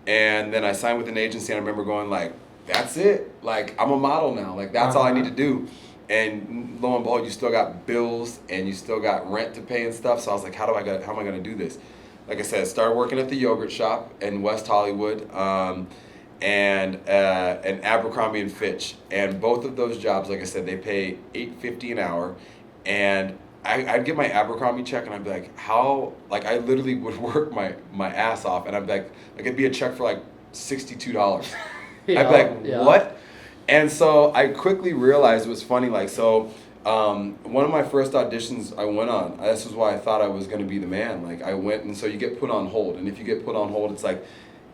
S2: And then I signed with an agency, and I remember going like, that's it. Like, I'm a model now. Like, that's all I need to do. And lo and behold, you still got bills, and you still got rent to pay and stuff. So I was like, how am I going to do this? Like I said, I started working at the yogurt shop in West Hollywood, and Abercrombie and Fitch. And both of those jobs, like I said, they pay $8.50 an hour. And I'd get my Abercrombie check, and I'd be like, how? Like, I literally would work my ass off, and I'd be like it'd be a check for like $62. I'd be like, what? And so I quickly realized it was funny. Like, so one of my first auditions I went on, this was why I thought I was going to be the man. Like, I went, and so you get put on hold. And if you get put on hold, it's like,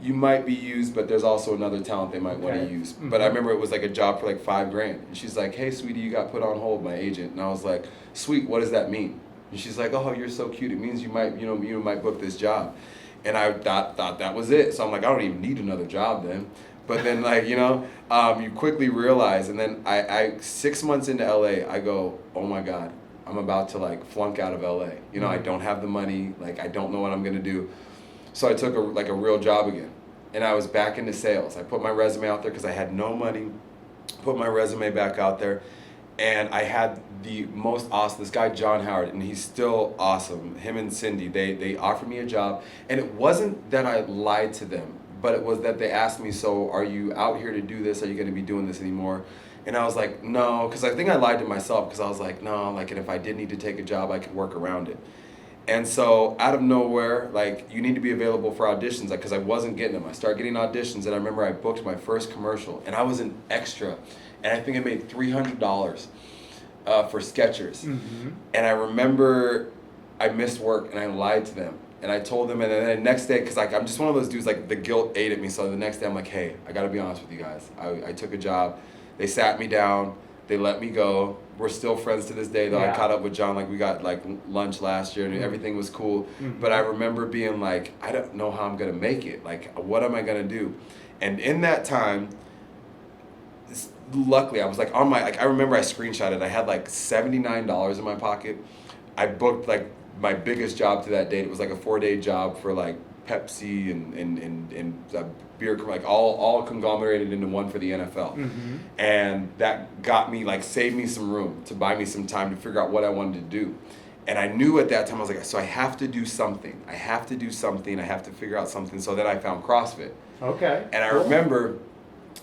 S2: you might be used, but there's also another talent they might want to use. But I remember it was like a job for like $5,000. And she's like, hey, sweetie, you got put on hold, my agent. And I was like, sweet, what does that mean? And she's like, oh, you're so cute. It means you might book this job. And I thought that was it. So I'm like, I don't even need another job then. But then, like, you quickly realize, and then I 6 months into LA, I go, oh my God, I'm about to like flunk out of LA. I don't have the money, like I don't know what I'm gonna do. So I took a real job again, and I was back into sales. I put my resume out there because I had no money, put my resume back out there, and I had the most awesome, this guy John Howard, and he's still awesome, him and Cindy, they offered me a job, and it wasn't that I lied to them, but it was that they asked me, so are you out here to do this? Are you going to be doing this anymore? And I was like, no, because I think I lied to myself, because I was like, no, like, and if I did need to take a job, I could work around it. And so out of nowhere, like, you need to be available for auditions, like, because I wasn't getting them. I started getting auditions, and I remember I booked my first commercial, and I was an extra, and I think I made $300 for Skechers. And I remember I missed work, and I lied to them. And I told them, and then the next day, because like I'm just one of those dudes, like the guilt ate at me. So the next day I'm like, hey, I got to be honest with you guys. I took a job. They sat me down. They let me go. We're still friends to this day, though. I caught up with John. Like, we got like lunch last year, and everything was cool. But I remember being like, I don't know how I'm going to make it. Like, what am I going to do? And in that time, luckily, I was like on my, like, I remember I screenshotted. I had like $79 in my pocket. I booked like my biggest job to that date. It was like a 4-day job for like Pepsi and beer, like all conglomerated into one for the NFL. And that got me, like, saved me some room to buy me some time to figure out what I wanted to do. And I knew at that time, I was like, so I have to do something. I have to figure out something. So then I found CrossFit.
S1: Okay.
S2: And I remember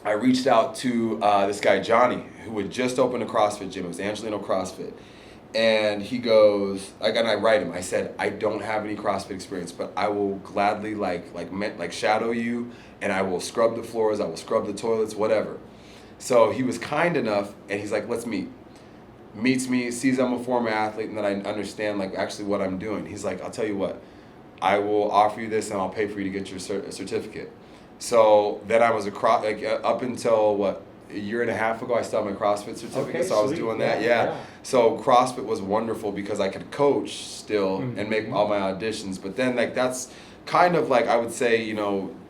S2: I reached out to this guy, Johnny, who had just opened a CrossFit gym. It was Angelino CrossFit. And he goes, like, and I write him. I said, I don't have any CrossFit experience, but I will gladly like shadow you, and I will scrub the floors, I will scrub the toilets, whatever. So he was kind enough, and he's like, let's meet. Meets me, sees I'm a former athlete, and that I understand like actually what I'm doing. He's like, I'll tell you what, I will offer you this, and I'll pay for you to get your certificate. So then I was up until a year and a half ago, I started my CrossFit certificate,
S1: Okay,
S2: so I was
S1: sweet.
S2: doing that.
S1: Yeah,
S2: Yeah.
S1: yeah.
S2: So CrossFit was wonderful because I could coach still and make all my auditions. But then like that's kind of like I would say,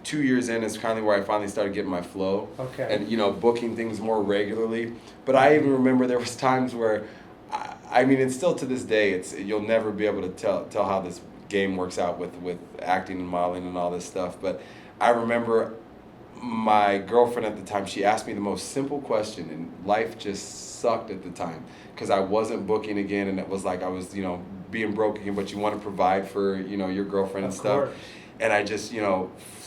S2: 2 years in is kind of where I finally started getting my flow.
S1: Okay.
S2: And booking things more regularly. But I even remember there was times where, I mean, it's still to this day, you'll never be able to tell how this game works out with acting and modeling and all this stuff. But I remember my girlfriend at the time, she asked me the most simple question, and life just sucked at the time because I wasn't booking again, and it was like I was, being broke again, but you want to provide for, your girlfriend and stuff.
S1: Course.
S2: And I just,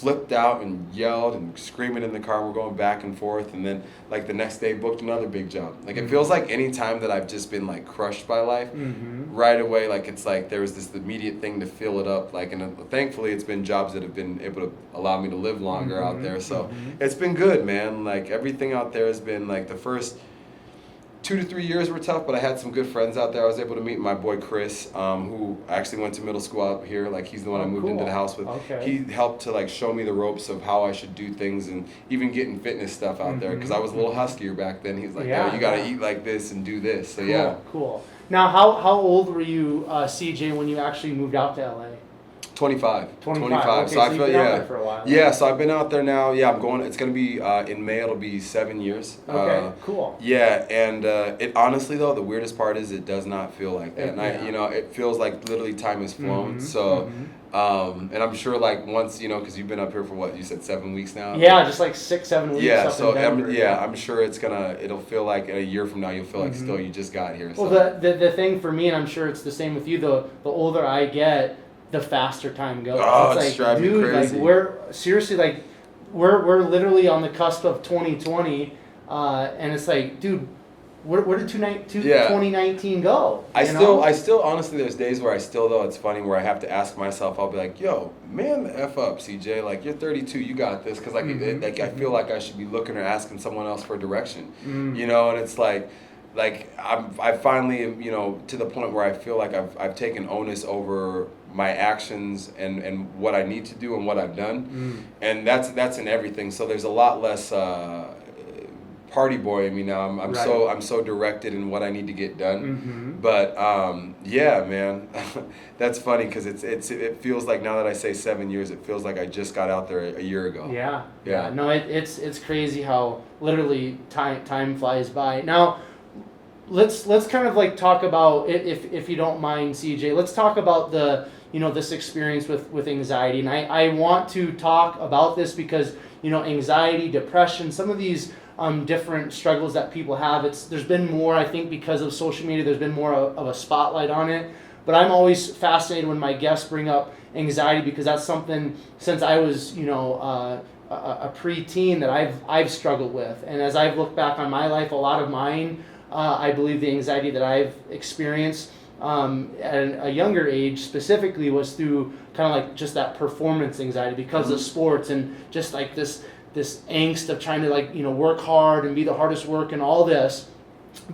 S2: flipped out and yelled and screaming in the car. We're going back and forth. And then, like, the next day, booked another big job. Like, it feels like any time that I've just been, like, crushed by life, right away, like, it's like there was this immediate thing to fill it up. Like, and thankfully, it's been jobs that have been able to allow me to live longer out there. So it's been good, man. Like, everything out there has been, like, the first 2 to 3 years were tough, but I had some good friends out there. I was able to meet my boy Chris, who actually went to middle school out here. Like, he's the one I moved into the house with.
S1: Okay.
S2: He helped to like show me the ropes of how I should do things and even getting fitness stuff out there because I was a little huskier back then. He's like, you gotta eat like this and do this. So yeah.
S1: Cool. Now, how old were you, CJ, when you actually moved out to LA?
S2: 25.
S1: 25. Okay,
S2: So I
S1: you've
S2: feel
S1: been out there for a while.
S2: Yeah, so I've been out there now. Yeah, I'm going. It's gonna be in May. It'll be 7 years.
S1: Okay, cool.
S2: Yeah, and it honestly though, the weirdest part is it does not feel like that. And it feels like literally time has flown. So, and I'm sure like once because you've been up here for what you said 7 weeks now.
S1: Yeah, just like 6-7 weeks.
S2: Yeah,
S1: up
S2: so
S1: in Denver.
S2: I'm sure it'll feel like a year from now you'll feel like still you just got here. So.
S1: Well, the thing for me, and I'm sure it's the same with you, the older I get, the faster time goes.
S2: Oh,
S1: it's
S2: like, driving me crazy.
S1: Like we're literally on the cusp of 2020, and it's like, dude, where did 2019 go?
S2: I still honestly, there's days where it's funny where I have to ask myself, I'll be like, yo, man, the F up, CJ, like you're 32, you got this, because I feel like I should be looking or asking someone else for direction, and it's like I finally to the point where I feel like I've taken onus over my actions and what I need to do and what I've done, and that's in everything. So there's a lot less party boy in me now. I'm so directed in what I need to get done. But yeah, man, that's funny because it feels like now that I say 7 years, it feels like I just got out there a year ago.
S1: Yeah. No, it's crazy how literally time flies by. Now, let's kind of like talk about, if you don't mind, CJ, let's talk about this experience with anxiety. And I want to talk about this because anxiety, depression, some of these different struggles that people have, there's been more, I think, because of social media, there's been more of a spotlight on it. But I'm always fascinated when my guests bring up anxiety because that's something, since I was a preteen, that I've struggled with. And as I've looked back on my life, a lot of mine, I believe the anxiety that I've experienced at a younger age specifically was through kind of like just that performance anxiety because of sports and just like this angst of trying to work hard and be the hardest work and all this.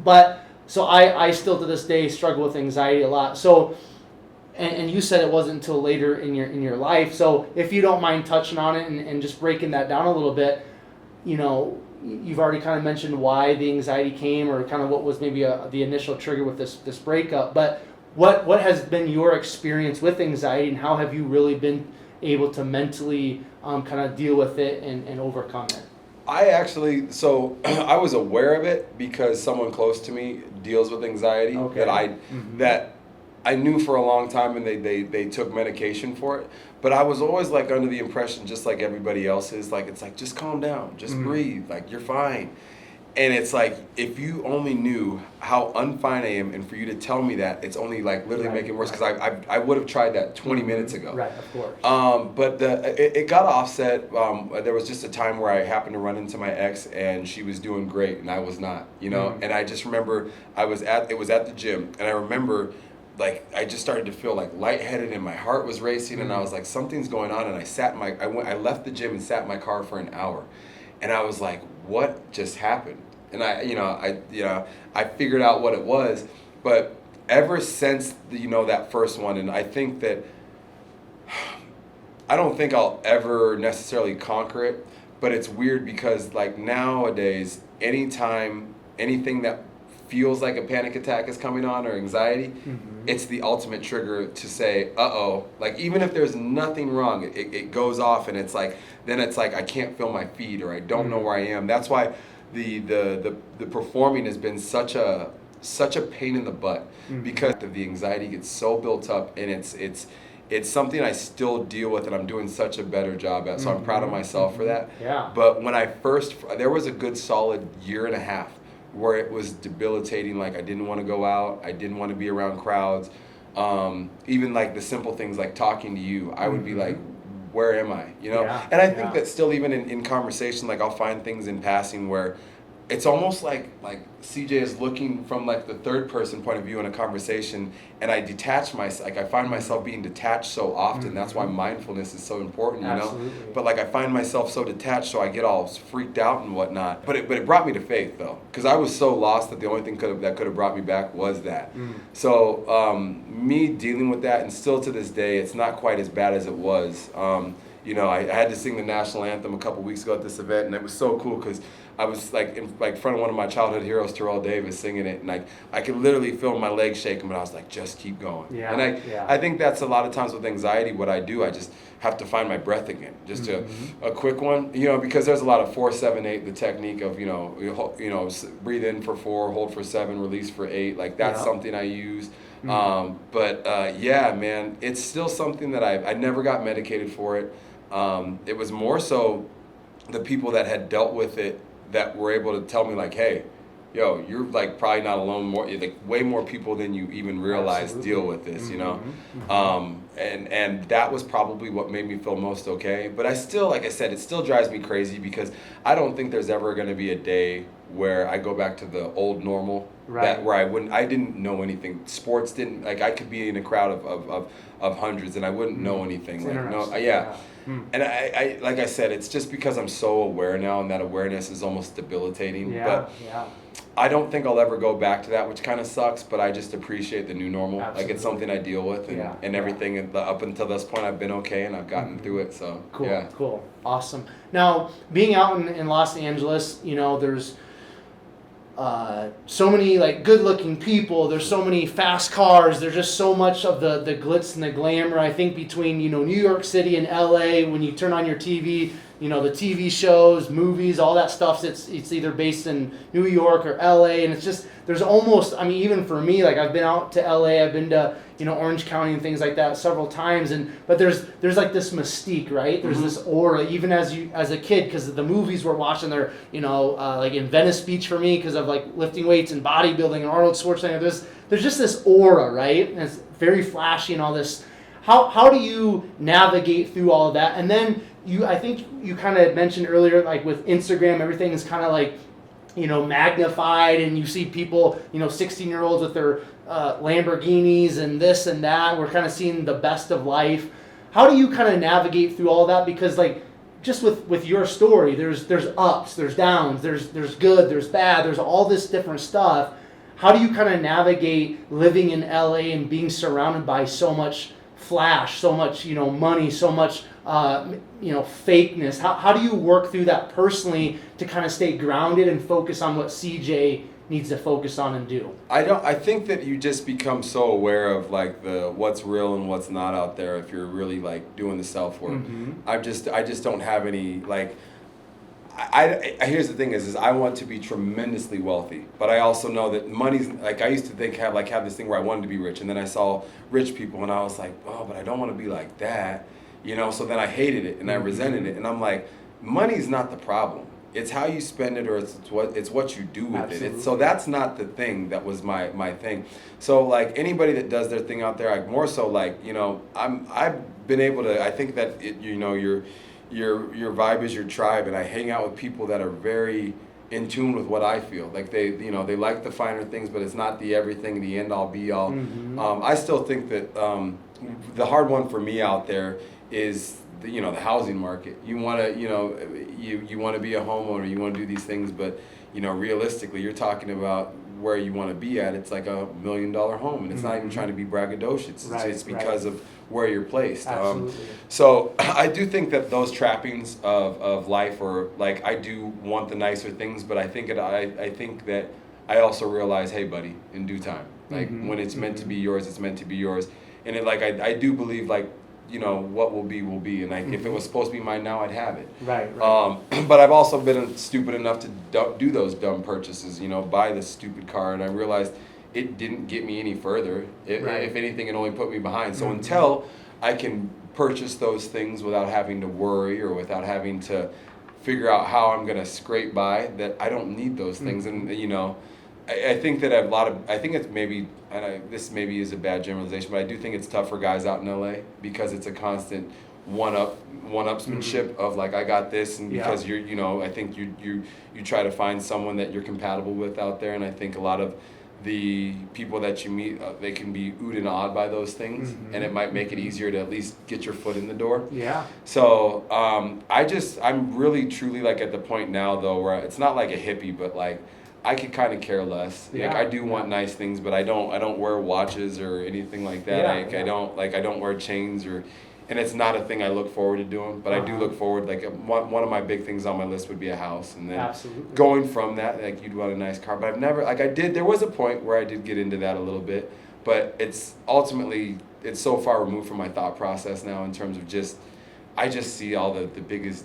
S1: But so I still to this day struggle with anxiety a lot. So and you said it wasn't until later in your life. So if you don't mind touching on it and just breaking that down a little bit, you've already kind of mentioned why the anxiety came or kind of what was maybe the initial trigger with this breakup. But what has been your experience with anxiety and how have you really been able to mentally kind of deal with it and overcome it?
S2: I was aware of it because someone close to me deals with anxiety that I knew for a long time, and they took medication for it. But I was always like under the impression, just like everybody else is, like it's like just calm down, just breathe, like you're fine. And it's like if you only knew how unfine I am, and for you to tell me that, it's only like literally making it worse because I would have tried that 20 minutes ago.
S1: Right, of course.
S2: But it got offset. There was just a time where I happened to run into my ex, and she was doing great, and I was not. And I just remember it was at the gym, and I remember. Like I just started to feel like lightheaded and my heart was racing and I was like something's going on, and I left the gym and sat in my car for an hour, and I was like, what just happened? And I figured out what it was, but ever since that first one, and I think that I don't think I'll ever necessarily conquer it, but it's weird because like nowadays anytime anything that feels like a panic attack is coming on or anxiety, it's the ultimate trigger to say, uh-oh. Like, even if there's nothing wrong, it goes off, and it's like, then it's like, I can't feel my feet, or I don't know where I am. That's why the performing has been such a pain in the butt, because the anxiety gets so built up, and it's something I still deal with, and I'm doing such a better job at, so I'm proud of myself for that.
S1: Yeah.
S2: But when there was a good solid year and a half where it was debilitating. Like, I didn't want to go out, I didn't want to be around crowds. Even like the simple things like talking to you, I would be like, where am I? You know?
S1: Yeah,
S2: and I think that still, even in conversation, like, I'll find things in passing where it's almost like CJ is looking from like the third person point of view in a conversation, and I detach myself. Like, I find myself being detached so often. That's why mindfulness is so important, you know. But like, I find myself so detached, so I get all freaked out and whatnot. But it brought me to faith, though, because I was so lost that the only thing that could have brought me back was that. So me dealing with that, and still to this day, it's not quite as bad as it was. You know, I had to sing the national anthem a couple weeks ago at this event, and it was so cool because I was like in front of one of my childhood heroes, Terrell Davis, singing it, and like I could literally feel my legs shaking, but I was like, just keep going.
S1: Yeah.
S2: And I think that's a lot of times with anxiety. What I do, I just have to find my breath again. Just a quick one, you know, because there's a lot of 4-7-8, the technique of breathe in for 4, hold for 7, release for 8. Like, that's something I use. Yeah, man, it's still something that I never got medicated for it. It was more so the people that had dealt with it that were able to tell me, like, hey, yo, you're like probably not alone. More, like, way more people than you even realize deal with this, you know. And that was probably what made me feel most okay. But I still, like I said, it still drives me crazy, because I don't think there's ever going to be a day where I go back to the old normal. That where I didn't know anything. Sports didn't, like, I could be in a crowd of hundreds and I wouldn't know anything. And I like I said, it's just because I'm so aware now, and that awareness is almost debilitating. But I don't think I'll ever go back to that, which kind of sucks, but I just appreciate the new normal. Like, it's something I deal with, and everything up until this point I've been okay, and I've gotten through it. So
S1: cool, awesome. Now, being out in Los Angeles, you know, there's so many like good-looking people. There's so many fast cars. There's just so much of the glitz and the glamour. I think between New York City and LA, when you turn on your TV, the TV shows, movies, all that stuff. It's either based in New York or LA, and it's just there's almost. I mean, even for me, like, I've been out to LA. I've been to Orange County and things like that several times, but there's like this mystique, right? There's this aura, even as a kid, because the movies we're watching, they're like in Venice Beach for me, because of like lifting weights and bodybuilding and Arnold Schwarzenegger. There's just this aura, right? And it's very flashy and all this. How do you navigate through all of that? And then I think you kind of mentioned earlier, like with Instagram, everything is kind of like magnified, and you see people 16-year-olds with their Lamborghinis and this and that. We're kind of seeing the best of life. How do you kind of navigate through all that? Because like just with your story, there's ups, there's downs, there's good, there's bad, there's all this different stuff. How do you kind of navigate living in LA and being surrounded by so much flash, so much money, so much fakeness? How do you work through that personally to kind of stay grounded and focus on what CJ needs to focus on and do?
S2: I think that you just become so aware of like the what's real and what's not out there if you're really like doing the self work. I just don't have any like. I here's the thing is I want to be tremendously wealthy, but I also know that money's like I used to think have this thing where I wanted to be rich, and then I saw rich people and I was like, oh, but I don't want to be like that, So then I hated it and I resented it, and I'm like, money's not the problem. It's how you spend it, or it's what you do with it. So that's not the thing that was my thing. So like anybody that does their thing out there, I more so like I've been able to. I think that your vibe is your tribe, and I hang out with people that are very in tune with what I feel. Like they like the finer things, but it's not the everything, the end all be all. I still think that the hard one for me out there is the housing market. You want to you want to be a homeowner, you want to do these things, but realistically, you're talking about where you want to be at. It's like $1 million home, and it's not even trying to be braggadocious. It's because of where you're placed.
S1: Absolutely.
S2: So I do think that those trappings of life, or like, I do want the nicer things, but I think that I also realize, hey buddy, in due time, like when it's meant to be yours, it's meant to be yours. And it, like, I do believe, like, you know, what will be, and like, if it was supposed to be mine now, I'd have it.
S1: Right.
S2: But I've also been stupid enough to do those dumb purchases, you know, buy this stupid car, and I realized it didn't get me any further. If anything, it only put me behind. So until I can purchase those things without having to worry, or without having to figure out how I'm gonna scrape by, that I don't need those things. And you know, I think that I think it's maybe, this maybe is a bad generalization, but I do think it's tough for guys out in LA, because it's a constant one-upsmanship of like, I got this, and because you're, you know, I think you try to find someone that you're compatible with out there, and I think a lot of the people that you meet, they can be oohed and awed by those things, and it might make it easier to at least get your foot in the door. Yeah. So I'm really truly like at the point now though, where it's not like a hippie, but like, I could kind of care less. Like, I do want nice things, but I don't wear watches or anything like that. I don't wear chains, and it's not a thing I look forward to doing. But I do look forward. Like, one of my big things on my list would be a house, and then going from that, like, you'd want a nice car. But I've never, like, there was a point where I did get into that a little bit, but it's so far removed from my thought process now, in terms of I just see all the biggest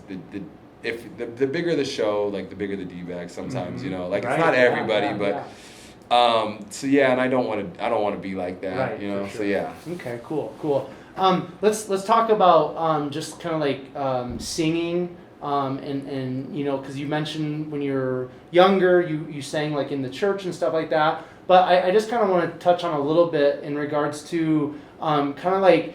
S2: if the bigger the show, like, the bigger the D-bag sometimes, you know, like, it's not everybody, but so and I don't want to be like that, you know. Sure. So
S1: okay, cool. Let's talk about just kind of like singing, and you know, because you mentioned when you were younger, you sang like in the church and stuff like that, but I just kind of want to touch on a little bit in regards to kind of like,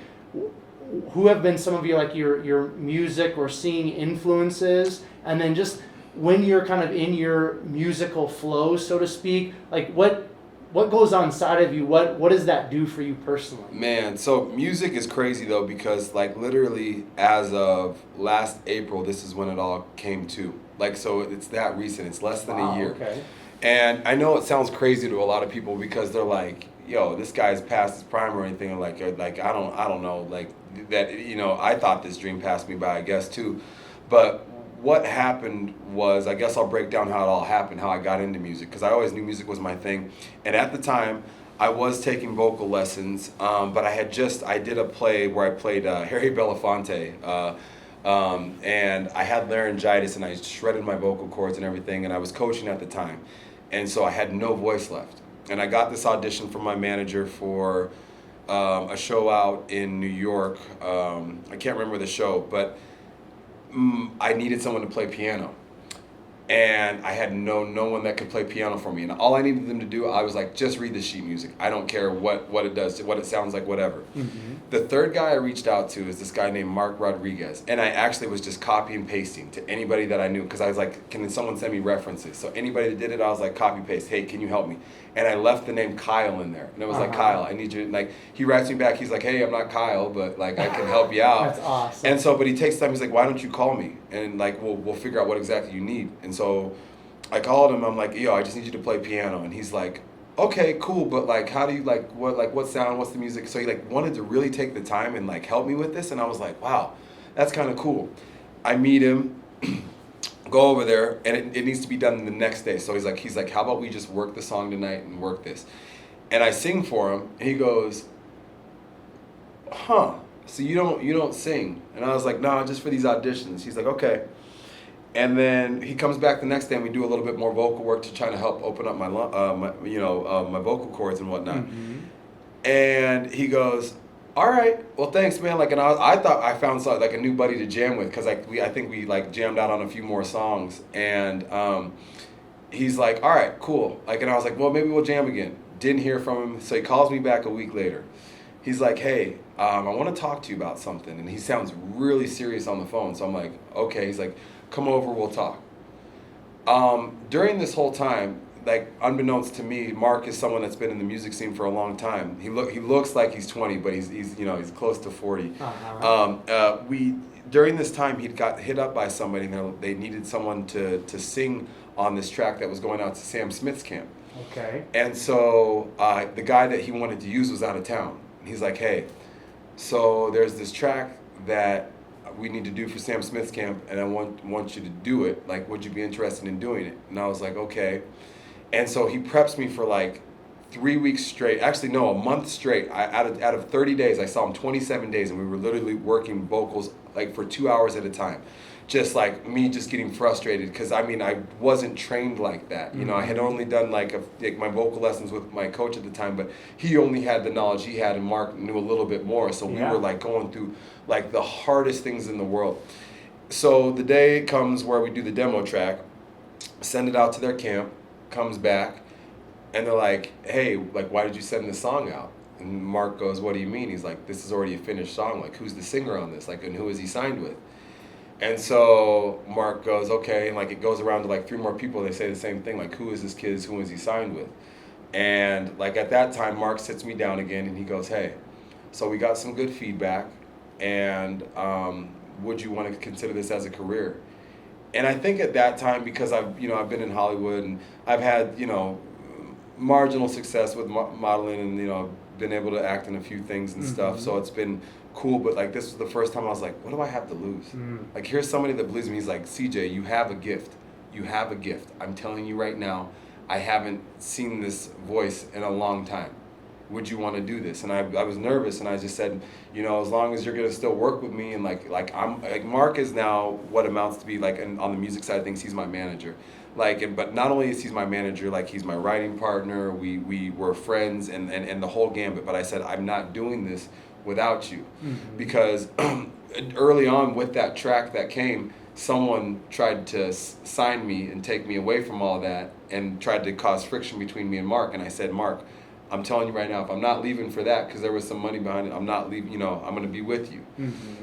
S1: who have been some of your music or singing influences, and then just when you're kind of in your musical flow, so to speak, like what goes on inside of you? What does that do for you personally?
S2: Man, so music is crazy though, because like literally as of last April, this is when it all came to. Like, so it's that recent. It's less than a year. Okay. And I know it sounds crazy to a lot of people, because they're like, yo, this guy's past his prime or anything, or like I don't know, like that, you know, I thought this dream passed me by, I guess, too. But what happened was, I guess I'll break down how it all happened, how I got into music, because I always knew music was my thing. And at the time, I was taking vocal lessons, but I did a play where I played Harry Belafonte, and I had laryngitis, and I shredded my vocal cords and everything, and I was coaching at the time. And so I had no voice left. And I got this audition from my manager for a show out in New York. I can't remember the show, but I needed someone to play piano. And I had no one that could play piano for me. And all I needed them to do, I was like, just read the sheet music. I don't care what it does, what it sounds like, whatever. The third guy I reached out to is this guy named Mark Rodriguez. And I actually was just copy and pasting to anybody that I knew, because I was like, can someone send me references? So anybody that did it, I was like, copy paste. Hey, can you help me? And I left the name Kyle in there. And it was like, Kyle, I need you. Like, he writes me back. He's like, hey, I'm not Kyle, but like, I can help you out.
S1: That's awesome.
S2: And so, but he takes time. He's like, why don't you call me? And like, we'll figure out what exactly you need. And so I called him. I'm like, yo, I just need you to play piano. And he's like, okay, cool. But like, how do you what sound? What's the music? So he like wanted to really take the time and like help me with this. And I was like, wow, that's kind of cool. I meet him. Go over there, and it needs to be done the next day. So he's like, how about we just work the song tonight and work this? And I sing for him, and he goes, huh, so you don't sing? And I was like, no, just for these auditions. He's like, okay. And then he comes back the next day, and we do a little bit more vocal work to try to help open up my vocal cords and whatnot. And he goes, all right, well, thanks, man. Like, and I thought I found like a new buddy to jam with, because like I think we like jammed out on a few more songs. And he's like, all right, cool. Like, and I was like, well, maybe we'll jam again. Didn't hear from him, so he calls me back a week later. He's like, hey, I want to talk to you about something. And he sounds really serious on the phone. So I'm like, okay. He's like, come over, we'll talk. During this whole time, like, unbeknownst to me, Mark is someone that's been in the music scene for a long time. He looks like he's 20, but he's close to 40. During this time, he'd got hit up by somebody, and they needed someone to sing on this track that was going out to Sam Smith's camp.
S1: Okay.
S2: And so the guy that he wanted to use was out of town. He's like, hey, so there's this track that we need to do for Sam Smith's camp, and I want you to do it. Like, would you be interested in doing it? And I was like, okay. And so he preps me for like 3 weeks straight. Actually, no, a month straight. Out of 30 days, I saw him 27 days, and we were literally working vocals like for 2 hours at a time. Just like me just getting frustrated because I wasn't trained like that. You know, I had only done like my vocal lessons with my coach at the time, but he only had the knowledge he had, and Mark knew a little bit more. So we were like going through like the hardest things in the world. So the day comes where we do the demo track, send it out to their camp, comes back, and they're like, hey, like, why did you send this song out? And Mark goes, what do you mean? He's like, this is already a finished song. Like, who's the singer on this? Like, and who is he signed with? And so Mark goes, okay, and like it goes around to like 3 more people. They say the same thing, like, who is this kid? Who is he signed with? And like at that time, Mark sits me down again and he goes, hey, so we got some good feedback, and would you want to consider this as a career? And I think at that time, because I've been in Hollywood and I've had, marginal success with modeling, and been able to act in a few things and stuff. So it's been cool, but like this was the first time I was like, what do I have to lose? Like, here's somebody that believes in me. He's like, CJ, you have a gift. You have a gift. I'm telling you right now, I haven't seen this voice in a long time. Would you want to do this? And I was nervous, and I just said, as long as you're gonna still work with me, and like I'm like, Mark is now what amounts to be like, and on the music side of things, he's my manager. Like, but not only is he my manager, like he's my writing partner. We were friends, and the whole gambit. But I said, I'm not doing this without you, because early on with that track that came, someone tried to sign me and take me away from all that, and tried to cause friction between me and Mark. And I said, Mark, I'm telling you right now, if I'm not leaving for that, because there was some money behind it, I'm not leaving. I'm going to be with you.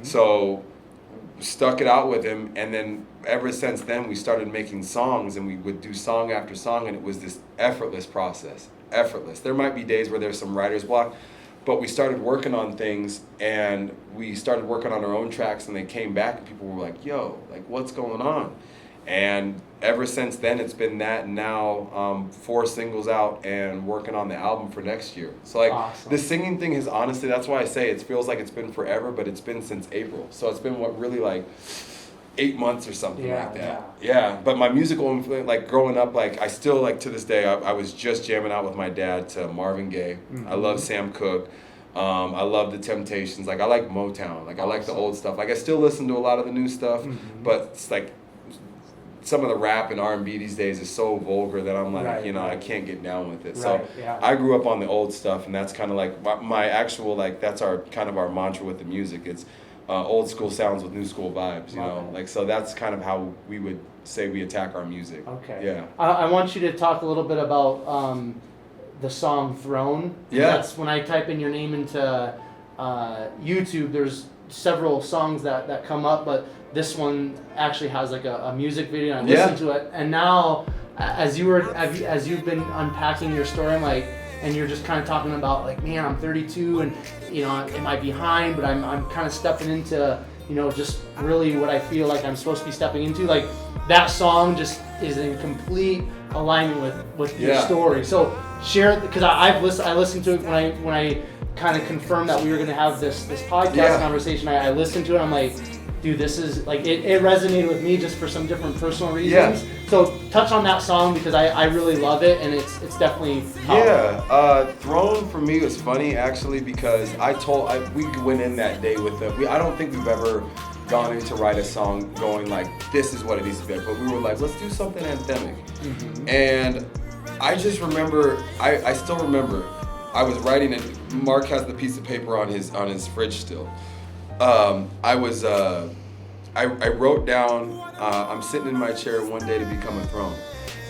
S2: So stuck it out with him, and then ever since then we started making songs, and we would do song after song, and it was this effortless process. Effortless. There might be days where there's some writer's block, but we started working on things, and we started working on our own tracks, and they came back, and people were like, yo, like, what's going on? And ever since then, it's been that, and now 4 singles out and working on the album for next year. So like, awesome. The singing thing is honestly, that's why I say it feels like it's been forever, but it's been since April. So it's been really like 8 months or something like that. Yeah, but my musical influence, like growing up, like I still, like to this day, I was just jamming out with my dad to Marvin Gaye. I love Sam Cooke. I love the Temptations. Like, I like Motown. Like, I like the old stuff. Like, I still listen to a lot of the new stuff, but it's like some of the rap and R&B these days is so vulgar that I'm like, I can't get down with it. So I grew up on the old stuff, and that's kind of like my actual, like, that's our kind of our mantra with the music. It's old school sounds with new school vibes, you know? Like, so that's kind of how we would say we attack our music. Okay. Yeah.
S1: I want you to talk a little bit about the song Throne.
S2: Yeah.
S1: That's when I type in your name into YouTube, there's several songs that come up, but this one actually has like a music video, and I listened to it, and now as you've been unpacking your story, I'm like, and you're just kind of talking about like, man, I'm 32, and am I behind? But I'm kind of stepping into just really what I feel like I'm supposed to be stepping into. Like, that song just is in complete alignment with your story. So share it, because I listened to it when I kind of confirmed that we were going to have this podcast conversation. I listened to it. I'm like, dude, this is like, it resonated with me just for some different personal reasons. So touch on that song, because I really love it, and it's definitely powerful.
S2: Throne for me was funny actually, because we went in that day with I don't think we've ever gone in to write a song going like, this is what it needs to be, but we were like, let's do something anthemic. And I just remember, I still remember, I was writing it. Mark has the piece of paper on his fridge still. I wrote down, I'm sitting in my chair one day to become a throne.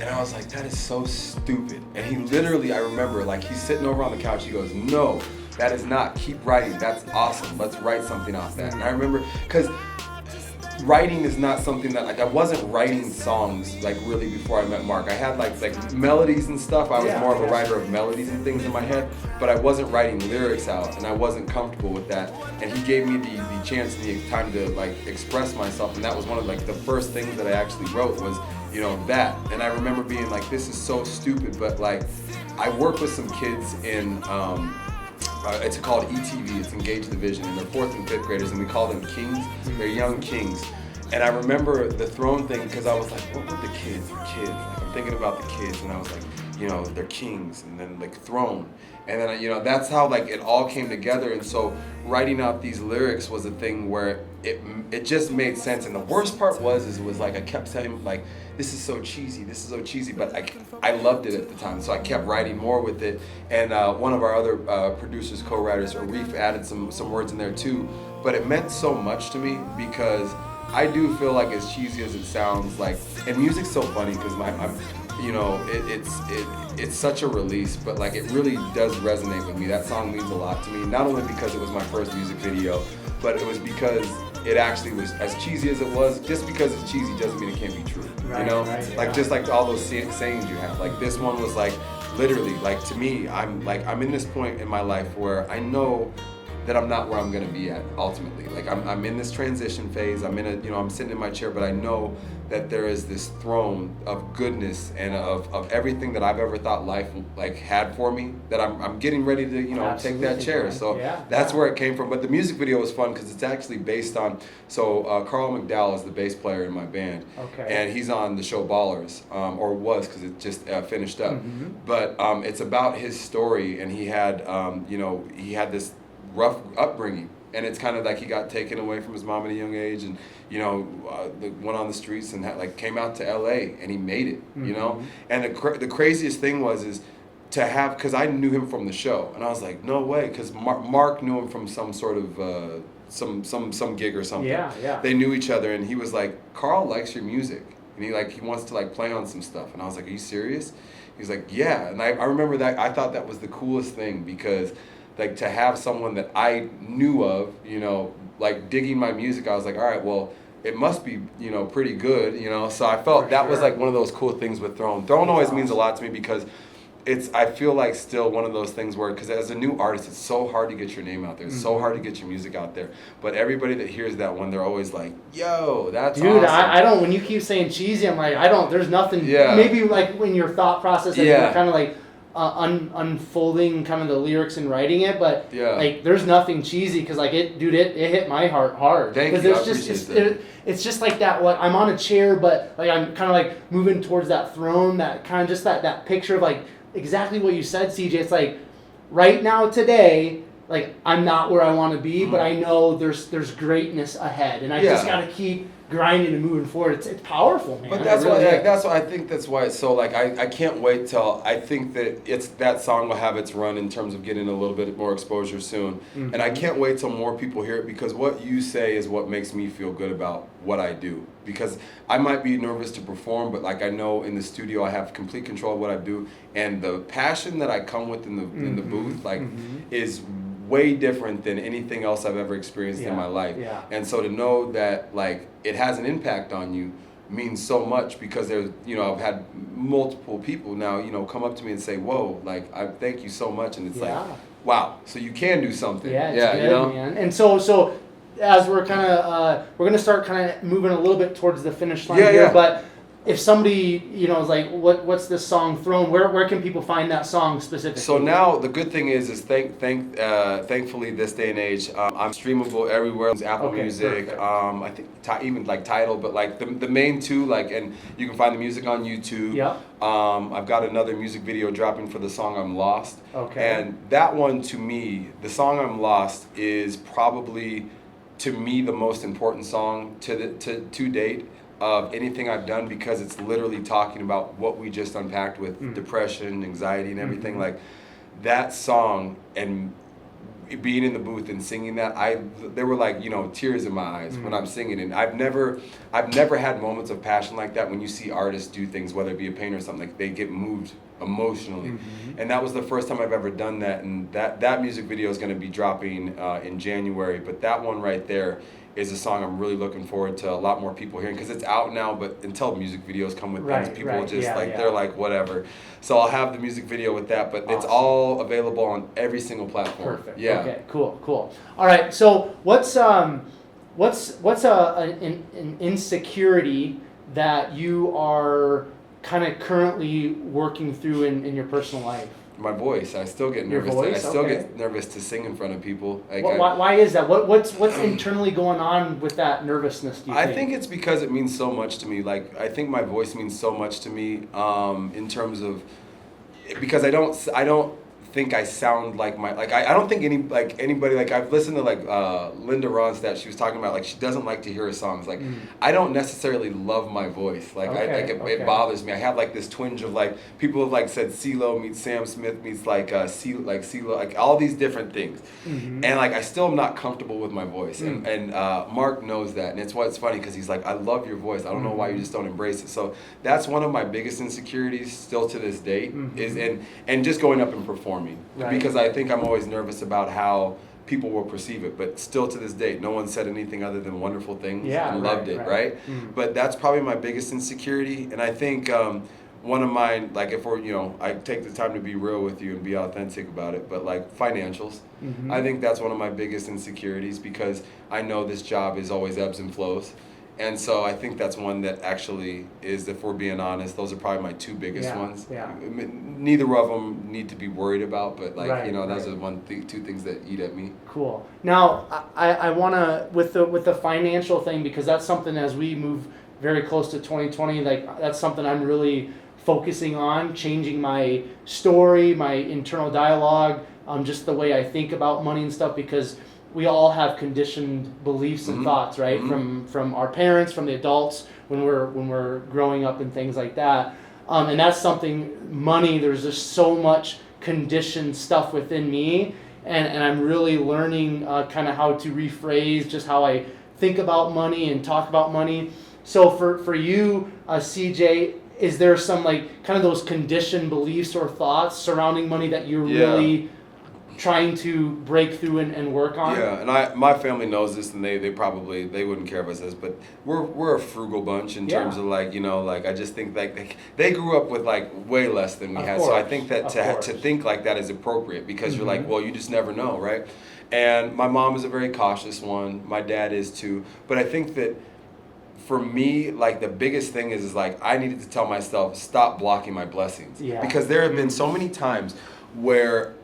S2: And I was like, that is so stupid. And he literally, I remember, like, he's sitting over on the couch, he goes, no, that is not, keep writing, that's awesome, let's write something off that. And I remember, because writing is not something that, like, I wasn't writing songs, like, really before I met Mark. I had, like melodies and stuff. I was more of a writer of melodies and things in my head, but I wasn't writing lyrics out, and I wasn't comfortable with that. And he gave me the chance and the time to, like, express myself, and that was one of, like, the first things that I actually wrote was, you know, that. And I remember being like, this is so stupid, but like, I work with some kids in, it's called ETV, it's Engage the Vision, and they're 4th and 5th graders, and we call them kings. They're young kings. And I remember the throne thing, because I was like, what were the kids? The kids. Like, I'm thinking about the kids, and I was like, you know, they're kings, and then like throne. And then, you know, that's how like it all came together. And so writing out these lyrics was a thing where it just made sense. And the worst part was it was like I kept saying like, this is so cheesy, but I loved it at the time. So I kept writing more with it. And one of our other producers, co-writers, Arif, added some words in there too. But it meant so much to me because I do feel like, as cheesy as it sounds, like, and music's so funny because I'm you know, it's such a release, but like it really does resonate with me. That song means a lot to me, not only because it was my first music video, but it was because it actually was, as cheesy as it was, just because it's cheesy doesn't mean it can't be true,
S1: right,
S2: you know?
S1: Right,
S2: like
S1: yeah.
S2: Just like all those sayings you have, like this one was like, literally, like to me, I'm in this point in my life where I know that I'm not where I'm gonna be at ultimately. Like I'm in this transition phase, I'm sitting in my chair, but I know that there is this throne of goodness and of everything that I've ever thought life like had for me, that I'm getting ready to, you know,
S1: Absolutely,
S2: take that chair.
S1: man.
S2: So
S1: Yeah.
S2: that's where it came from. But the music video was fun because it's actually based on, Carl McDowell is the bass player in my band.
S1: Okay.
S2: And he's on the show Ballers, or was, because it just finished up.
S1: Mm-hmm.
S2: But it's about his story, and he had, he had this rough upbringing, and it's kind of like he got taken away from his mom at a young age, and went on the streets and came out to LA, and he made it, you know. And the craziest thing is to have, because I knew him from the show, and I was like, no way, because Mark knew him from some sort of some gig or something.
S1: Yeah.
S2: They knew each other, and he was like, Carl likes your music, and he wants to play on some stuff, and I was like, are you serious? He's like, yeah. And I remember that, I thought that was the coolest thing, because to have someone that I knew of, digging my music, I was like, all right, well, it must be, pretty good, So I felt that was one of those cool things with Throne. Throne always means a lot to me because I feel like still one of those things where, because as a new artist, it's so hard to get your name out there. It's so hard to get your music out there. But everybody that hears that one, they're always like, yo, that's
S1: Dude,
S2: awesome.
S1: I don't, when you keep saying cheesy, I'm like, there's nothing,
S2: Yeah.
S1: maybe when your thought process,
S2: Yeah.
S1: you're kind of unfolding kind of the lyrics and writing it, but
S2: Yeah.
S1: there's nothing cheesy, because it hit my heart hard.
S2: Thank you,
S1: There's
S2: I
S1: just
S2: appreciate
S1: it's just like that. I'm on a chair, but I'm kind of moving towards that throne. That kind of just that picture of exactly what you said, CJ. It's right now today. I'm not where I want to be, but I know there's greatness ahead, and I just gotta keep grinding and moving forward. It's powerful, man.
S2: But that's
S1: It really
S2: why
S1: is.
S2: that's why I think that's why it's so I can't wait till I think that song will have its run in terms of getting a little bit more exposure soon. And I can't wait till more people hear it, because what you say is what makes me feel good about what I do. Because I might be nervous to perform, but I know in the studio I have complete control of what I do, and the passion that I come with in the booth is way different than anything else I've ever experienced in my life.
S1: Yeah.
S2: And so to know that it has an impact on you means so much, because there's I've had multiple people now come up to me and say, whoa, I thank you so much, and it's wow, so you can do something.
S1: Yeah, it's good, man. And so as we're we're gonna start moving a little bit towards the finish line here, but if somebody is what's this song Throne, where can people find that song specifically?
S2: So now the good thing is thankfully this day and age, I'm streamable everywhere. It's Apple Music,
S1: perfect.
S2: I think even Tidal, but the main two, and you can find the music on YouTube.
S1: Yeah.
S2: I've got another music video dropping for the song I'm Lost.
S1: Okay.
S2: And that one, to me, the song I'm Lost is probably, to me, the most important song to date of anything I've done, because it's literally talking about what we just unpacked with depression, anxiety, and everything. That song, and being in the booth and singing that, there were tears in my eyes when I'm singing it. I've never had moments of passion like that. When you see artists do things, whether it be a painter or something, they get moved emotionally. And that was the first time I've ever done that, and that music video is going to be dropping in January. But that one right there is a song I'm really looking forward to a lot more people hearing, because it's out now, but until music videos come with things, people they're whatever. So I'll have the music video with that, but it's all available on every single platform.
S1: Perfect.
S2: Yeah.
S1: Okay. Cool. All right. So what's an insecurity that you are kind of currently working through in your personal life?
S2: My voice. I still get
S1: Your
S2: nervous.
S1: voice?
S2: I still
S1: Okay.
S2: get nervous to sing in front of people. Like
S1: Why is that? What's internally going on with that nervousness, do you think?
S2: I think it's because it means so much to me. Like, I think my voice means so much to me, in terms of, because I don't think I sound like I don't think anybody, like, I've listened to Linda Ronstadt. She was talking about, like, she doesn't like to hear her songs. Like, I don't necessarily love my voice. Like, it bothers me. I have like this twinge of, like, people have like said CeeLo meets Sam Smith meets CeeLo, like all these different things. And like, I still am not comfortable with my voice. And Mark knows that, and it's funny because he's like, I love your voice. I don't know why you just don't embrace it. So that's one of my biggest insecurities still to this date, is and just going up and performing.
S1: Right.
S2: Because I think I'm always nervous about how people will perceive it, but still to this date, no one said anything other than wonderful things and loved it, right? But that's probably my biggest insecurity, and I think one of mine, like, if we're, I take the time to be real with you and be authentic about it, but like financials, I think that's one of my biggest insecurities, because I know this job is always ebbs and flows. And so I think that's one that actually is, if we're being honest, those are probably my two biggest ones.
S1: Yeah.
S2: Neither of them need to be worried about, but those are two things that eat at me.
S1: Cool. Now, I want to, with the financial thing, because that's something as we move very close to 2020, like, that's something I'm really focusing on, changing my story, my internal dialogue, just the way I think about money and stuff, because we all have conditioned beliefs and thoughts, right? From our parents, from the adults when we're growing up and things like that. And that's something, money, there's just so much conditioned stuff within me, and I'm really learning kind of how to rephrase just how I think about money and talk about money. So for you, CJ, is there some, like, kind of those conditioned beliefs or thoughts surrounding money that you're really trying to break through and work on?
S2: Yeah, and my family knows this, and they wouldn't care if I said this, but we're a frugal bunch in terms of, like, like, I just think, like, they grew up with, like, way less than we had. So I think that to think like that is appropriate, because you're like, well, you just never know, right? And my mom is a very cautious one. My dad is too. But I think that for me, like, the biggest thing is like, I needed to tell myself, stop blocking my blessings.
S1: Yeah.
S2: Because there have been so many times where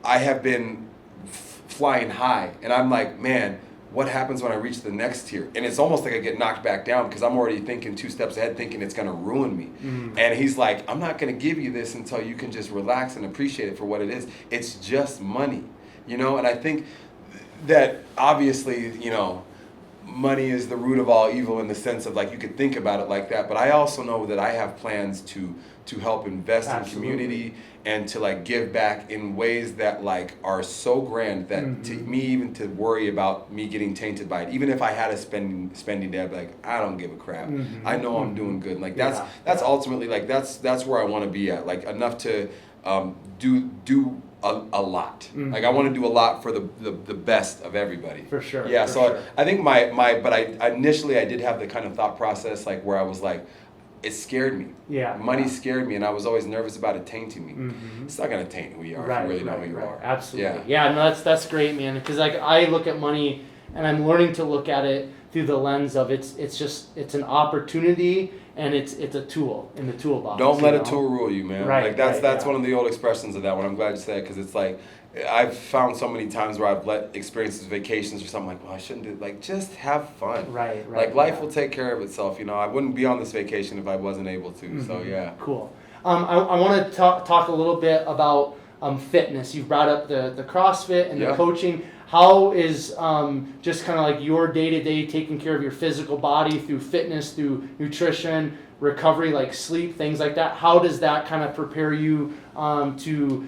S2: I have been flying high, and I'm like, man, what happens when I reach the next tier? And it's almost like I get knocked back down, because I'm already thinking 2 steps ahead, thinking it's going to ruin me. And he's like, I'm not going to give you this until you can just relax and appreciate it for what it is. It's just money, And I think that obviously, money is the root of all evil, in the sense of, like, you could think about it like that. But I also know that I have plans to help invest in community, and to, like, give back in ways that, like, are so grand that to me, even to worry about me getting tainted by it, even if I had a spending day, I'd be like, I don't give a crap. I know I'm doing good. And, like, that's ultimately, like, that's where I want to be at, like, enough to do a lot. Like, I want to do a lot for the best of everybody.
S1: For sure.
S2: Yeah. So I think but I initially I did have the kind of thought process, like, where I was like, it scared me.
S1: Yeah.
S2: Money scared me, and I was always nervous about it tainting me. It's not going to taint who you are, if you really know who you are.
S1: Absolutely. Yeah, no, that's great, man. Because, like, I look at money, and I'm learning to look at it through the lens of it's an opportunity, and it's a tool in the toolbox.
S2: Don't let a tool rule you, man.
S1: Right.
S2: Like, that's one of the old expressions of that one. I'm glad you said it, because it's like, I've found so many times where I've let experiences, vacations or something, like, well, I shouldn't do, like, just have fun. Right. Like, life will take care of itself, I wouldn't be on this vacation if I wasn't able to, so yeah.
S1: Cool. I want to talk a little bit about fitness. You've brought up the CrossFit and the coaching. How is just kind of like your day-to-day taking care of your physical body through fitness, through nutrition, recovery, like sleep, things like that? How does that kind of prepare you to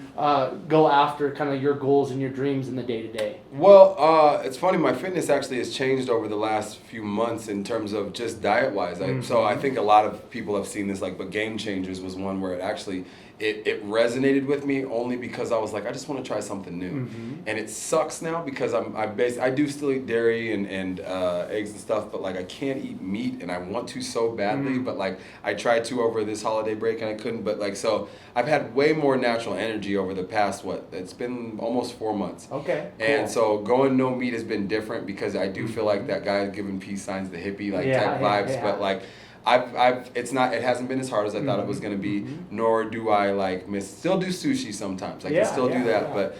S1: go after kind of your goals and your dreams in the day-to-day?
S2: Well, it's funny, my fitness actually has changed over the last few months in terms of just diet-wise. So I think a lot of people have seen this, like, but Game Changers was one where it actually, it resonated with me, only because I was like, I just want to try something new. And it sucks now, because I do still eat dairy and eggs and stuff, but, like, I can't eat meat, and I want to so badly, but, like, I tried to over this holiday break and I couldn't, but, like, so I've had way more natural energy over the past, it's been almost 4 months.
S1: Okay. Cool.
S2: And so going no meat has been different, because I do feel like that guy giving peace signs, the hippie, like, type vibes, but, like, it hasn't been as hard as I thought it was going to be, nor do I like still do sushi sometimes. I can still do that. But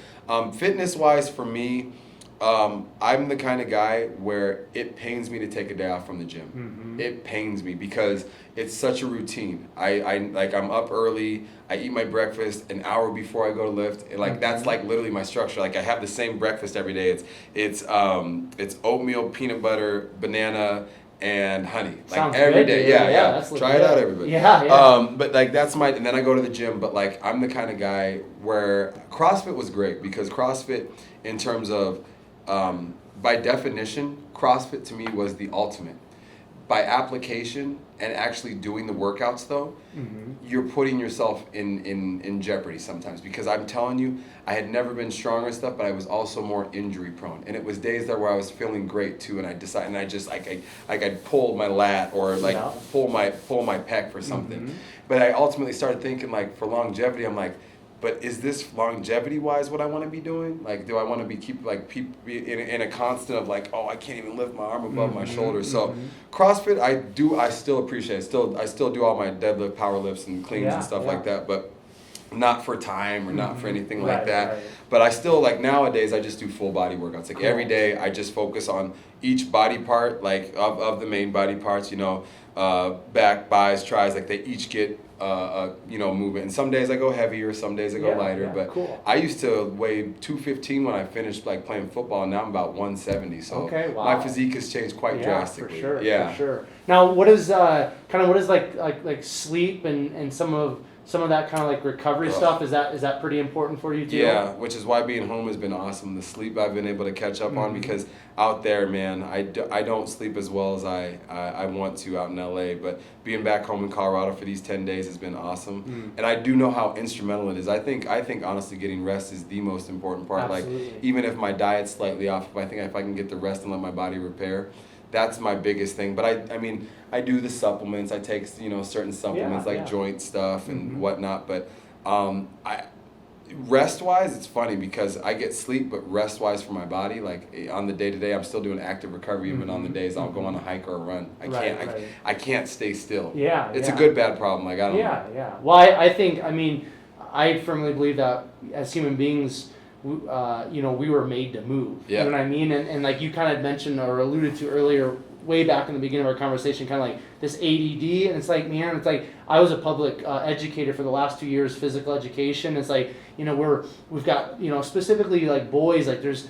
S2: fitness wise for me, I'm the kind of guy where it pains me to take a day off from the gym. It pains me because it's such a routine. I'm up early, I eat my breakfast an hour before I go to lift. And like that's like literally my structure. Like I have the same breakfast every day. It's oatmeal, peanut butter, banana, and honey. Like
S1: Sounds
S2: every
S1: good,
S2: day.
S1: dude.
S2: Yeah.
S1: That's
S2: Try
S1: legit.
S2: it out, everybody.
S1: Yeah.
S2: But like and then I go to the gym. But like I'm the kind of guy where CrossFit was great because CrossFit, in terms of by definition, CrossFit to me was the ultimate. By application and actually doing the workouts though, you're putting yourself in jeopardy sometimes, because I'm telling you, I had never been strong or stuff, but I was also more injury prone. And it was days there where I was feeling great too, and I'd pull my lat or like pull my pec for something. But I ultimately started thinking, like, for longevity, I'm like, but is this longevity wise what I want to be doing? Like, do I want to be in a constant of like, oh, I can't even lift my arm above my shoulder? So CrossFit, I still appreciate it. I still do all my deadlift, power lifts, and cleans and stuff like that, but not for time or not for anything like that.
S1: Right.
S2: But I still, like, nowadays I just do full body workouts. Like every day I just focus on each body part, like of the main body parts, back, bis, tris, like they each get movement. And some days I go heavier, some days I go lighter. But
S1: cool.
S2: I used to weigh 215 when I finished like playing football, and now I'm about 170. So my physique has changed quite drastically.
S1: For sure. Now, what is like sleep and some of that kind of like recovery stuff? Is that pretty important for you too?
S2: Yeah, which is why being home has been awesome. The sleep I've been able to catch up on, because out there, man, I don't sleep as well as I want to out in LA, but being back home in Colorado for these 10 days has been awesome. And I do know how instrumental it is. I think honestly getting rest is the most important part.
S1: Absolutely.
S2: Like, even if my diet's slightly off, if I can get the rest and let my body repair, that's my biggest thing. But I do the supplements. I take certain supplements joint stuff and whatnot. But rest wise, it's funny because I get sleep, but rest wise for my body, like on the day to day, I'm still doing active recovery. Even on the days I'll go on a hike or a run, I can't stay still. It's a good bad problem. Like I don't know.
S1: Well, I firmly believe that as human beings, we were made to move. You know what I mean? And like you kind of mentioned or alluded to earlier, way back in the beginning of our conversation, kind of like this ADD, and it's like, man, it's like I was a public educator for the last 2 years, physical education. It's like, we've got, specifically like boys, like there's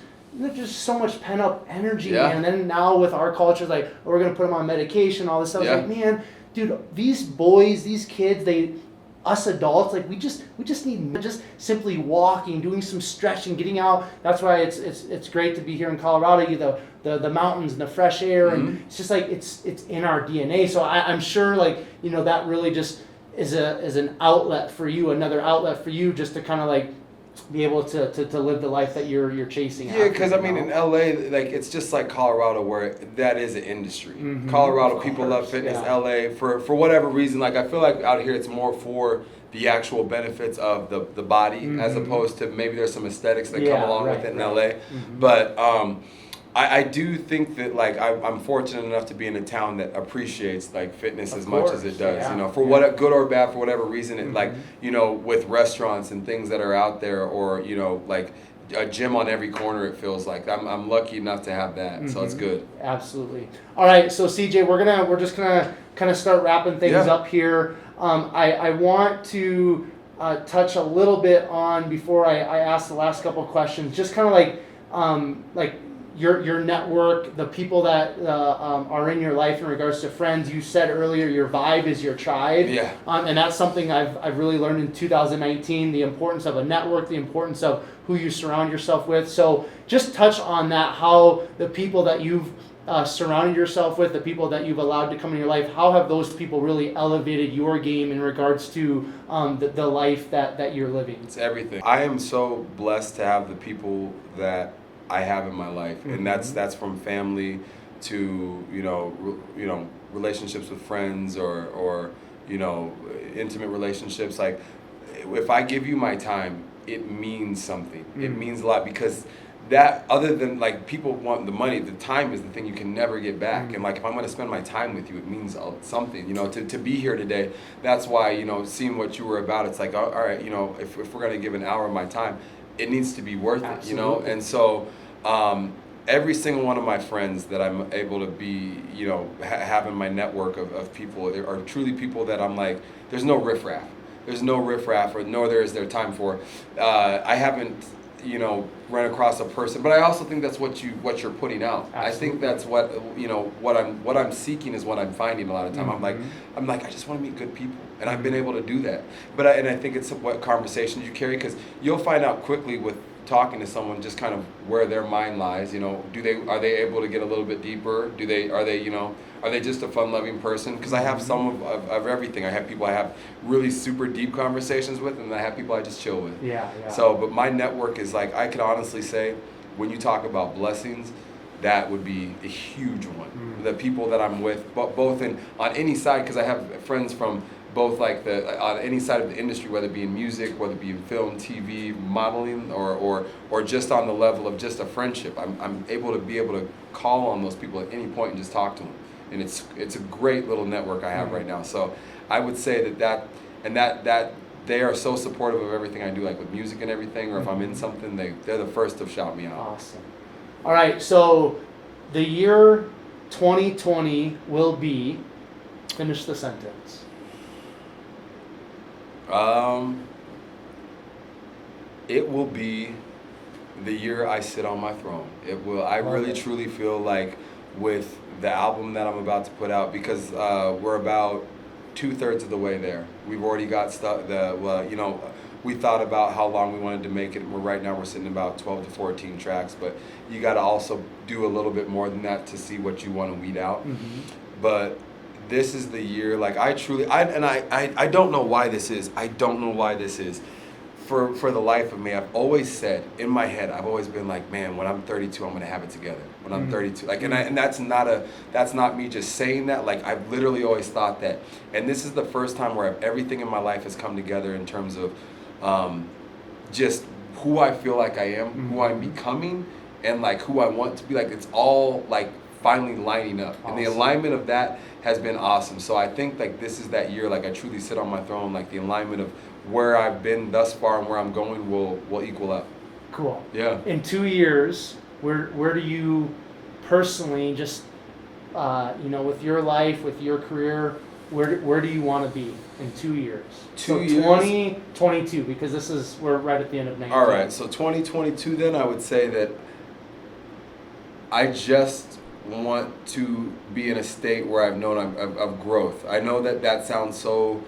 S1: just so much pent up energy, man. And then now with our culture, like, oh, we're gonna put them on medication, all this stuff. It's like, man, dude, these boys, these kids, us adults, like we just need just simply walking, doing some stretching, getting out. That's why it's great to be here in Colorado. The mountains and the fresh air, and it's just like it's in our DNA. So I'm sure, like, that really just is an outlet for you, another outlet for you, just to kind of like be able to live the life that you're chasing.
S2: Yeah, because in LA, like, it's just like Colorado, where that is an industry. Colorado, people love fitness. LA, for whatever reason, like I feel like out here it's more for the actual benefits of the body, as opposed to maybe there's some aesthetics that come along with it in LA. But I do think that, like, I'm fortunate enough to be in a town that appreciates like fitness as much as it does. For what good or bad, for whatever reason, it like with restaurants and things that are out there, or like a gym on every corner, it feels like I'm lucky enough to have that. So it's good.
S1: Absolutely. All right, so CJ, we're just gonna kind of start wrapping things up here. I want to touch a little bit on, before I ask the last couple of questions, just kind of like your network, the people that are in your life in regards to friends. You said earlier your vibe is your tribe. And that's something I've really learned in 2019, the importance of a network, the importance of who you surround yourself with. So just touch on that, how the people that you've surrounded yourself with, the people that you've allowed to come in your life, how have those people really elevated your game in regards to the life that you're living?
S2: It's everything. I am so blessed to have the people that I have in my life, and that's from family to relationships with friends, or intimate relationships. Like, if I give you my time, it means something. It means a lot, because that, other than like people want the money, the time is the thing you can never get back.
S1: Mm.
S2: And like if I'm going to spend my time with you, it means something, you know, to be here today. That's why, you know, seeing what you were about, it's like, all right, you know, if we're going to give an hour of my time, it needs to be worth it, you know. And so every single one of my friends that I'm able to be, you know, have in my network of people are truly people that I'm like, there's no riffraff. There's no riffraff, or nor there is there time for. I haven't, you know, run across a person, but I also think that's what you're putting out.
S1: Absolutely.
S2: I think that's what, you know, what I'm seeking is what I'm finding a lot of time.
S1: Mm-hmm.
S2: I'm like I just want to meet good people, and I've been able to do that. But I think it's what conversations you carry, because you'll find out quickly with talking to someone just kind of where their mind lies. You know, are they able to get a little bit deeper? Are they just a fun-loving person? Because I have some of everything. I have people I have really super deep conversations with, and I have people I just chill with.
S1: Yeah.
S2: So, but my network is like, I could honestly say, when you talk about blessings, that would be a huge one.
S1: Mm.
S2: The people that I'm with, both on any side, because I have friends from both like on any side of the industry, whether it be in music, whether it be in film, TV, modeling, or just on the level of just a friendship. I'm able to call on those people at any point and just talk to them. And it's a great little network I have right now. So I would say that they are so supportive of everything I do, like with music and everything, or if I'm in something, they're the first to shout me out.
S1: Awesome. All right, so the year 2020 will be, finish the sentence.
S2: It will be the year I sit on my throne. It will. I really truly feel like with the album that I'm about to put out, because we're about 2/3 of the way there. We've already got stuff. We thought about how long we wanted to make it. Right now we're sitting about 12 to 14 tracks, but you got to also do a little bit more than that to see what you want to weed out.
S1: Mm-hmm.
S2: But this is the year. Like I don't know why this is. I don't know why this is. For the life of me, I've always said in my head, I've always been like, man, when I'm 32, I'm gonna have it together. When I'm 32, like, and that's not me just saying that. Like, I've literally always thought that, and this is the first time where everything in my life has come together in terms of just who I feel like I am, who I'm becoming, and like who I want to be. Like, it's all like finally lining up, and the alignment of that has been awesome. So I think like this is that year. Like, I truly sit on my throne. Like, the alignment of where I've been thus far and where I'm going will equal up.
S1: Cool.
S2: Yeah.
S1: In 2 years, where do you personally just with your life, with your career, where do you want to be in 2 years?
S2: 2 years.
S1: 2022, because we're right at the end of 19.
S2: All right. So 2022, then I would say that I just want to be in a state where I've known of growth. I know that sounds so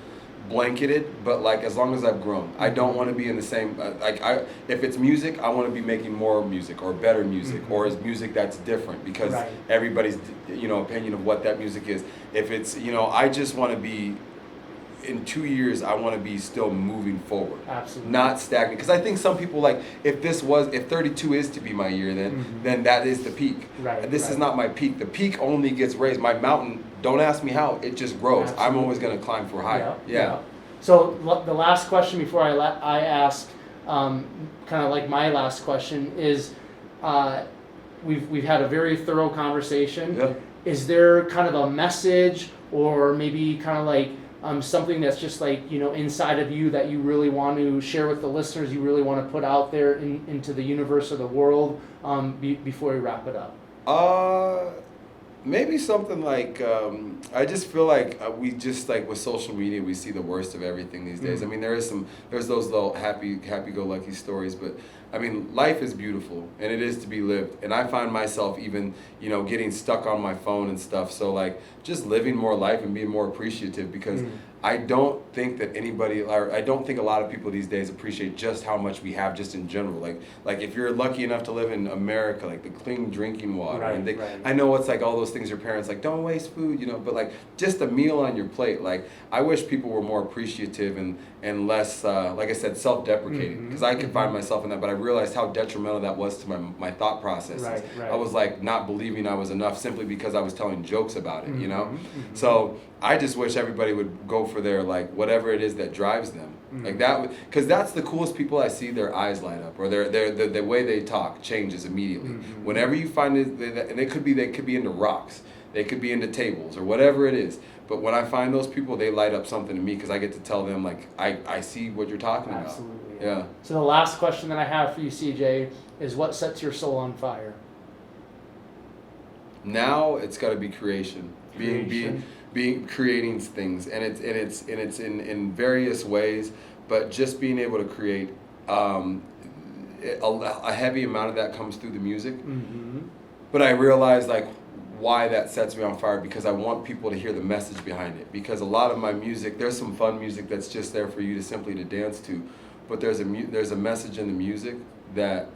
S2: blanketed, but like, as long as I've grown, I don't want to be in the same if it's music, I want to be making more music or better music, or is music that's different, because everybody's opinion of what that music is. If it's I just want to be, in 2 years, I want to be still moving forward.
S1: Absolutely.
S2: Not stagnant. Because I think some people, like, if 32 is to be my year, then that is the peak.
S1: Right.
S2: This is not my peak. The peak only gets raised. My mountain, don't ask me how, it just grows.
S1: Absolutely.
S2: I'm always going to climb for higher. Yeah.
S1: So the last question before I ask, kind of like my last question is, we've had a very thorough conversation.
S2: Yeah.
S1: Is there kind of a message, or maybe kind of like something that's just like, inside of you that you really want to share with the listeners, you really want to put out there into the universe or the world, before we wrap it up?
S2: Maybe something like, I just feel like we just, like, with social media, we see the worst of everything these days. I mean, there's those little happy-go-lucky stories, but I mean, life is beautiful, and it is to be lived. And I find myself even, getting stuck on my phone and stuff. So, like, just living more life and being more appreciative, because I don't think that I don't think a lot of people these days appreciate just how much we have just in general. Like if you're lucky enough to live in America, like the clean drinking water.
S1: Right.
S2: I know it's like all those things your parents like, don't waste food, but like just a meal on your plate. Like, I wish people were more appreciative and less, like I said, self-deprecating, because I can find myself in that, but I realized how detrimental that was to my thought processes.
S1: Right.
S2: I was like not believing I was enough simply because I was telling jokes about it, you know?
S1: Mm-hmm.
S2: So I just wish everybody would go for their, like, whatever it is that drives them.
S1: Mm-hmm.
S2: Like that, because that's the coolest people I see, their eyes light up, or the way they talk changes immediately.
S1: Mm-hmm.
S2: Whenever you find it, and they could be into rocks, they could be into tables, or whatever it is. But when I find those people, they light up something to me because I get to tell them, like, I see what you're talking about.
S1: Absolutely.
S2: Yeah.
S1: So the last question that I have for you, CJ, is what sets your soul on fire?
S2: Now it's got to be creation. Being creating things, and it's in various ways, but just being able to create a heavy amount of that comes through the music.
S1: Mm-hmm.
S2: But I realize, like, why that sets me on fire, because I want people to hear the message behind it. Because a lot of my music, there's some fun music that's just there for you to simply to dance to, but there's a message in the music that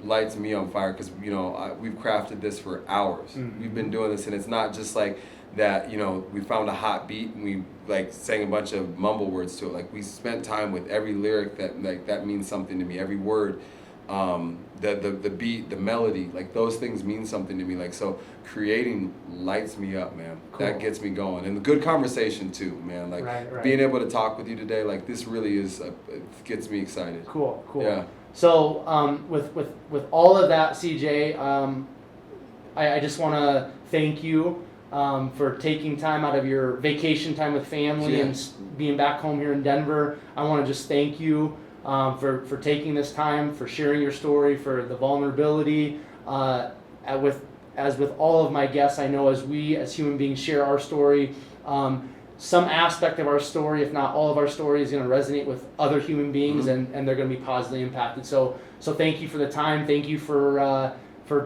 S2: lights me on fire, because we've crafted this for hours.
S1: Mm-hmm.
S2: We've been doing this, and it's not just like that, we found a hot beat and we like sang a bunch of mumble words to it. Like, we spent time with every lyric that means something to me, every word, the beat, the melody, like those things mean something to me. Like, so creating lights me up, man.
S1: Cool.
S2: That gets me going, and the good conversation too, man. Like,
S1: right. Being
S2: being able to talk with you today, like, this really is it gets me excited.
S1: Cool.
S2: Yeah.
S1: So with all of that, CJ, I just want to thank you for taking time out of your vacation time with family and being back home here in Denver. I want to just thank you for taking this time, for sharing your story, for the vulnerability. As with all of my guests, I know as we as human beings share our story, some aspect of our story, if not all of our story, is going to resonate with other human beings,
S2: Mm-hmm.
S1: and they're going to be positively impacted. So thank you for the time. Thank you for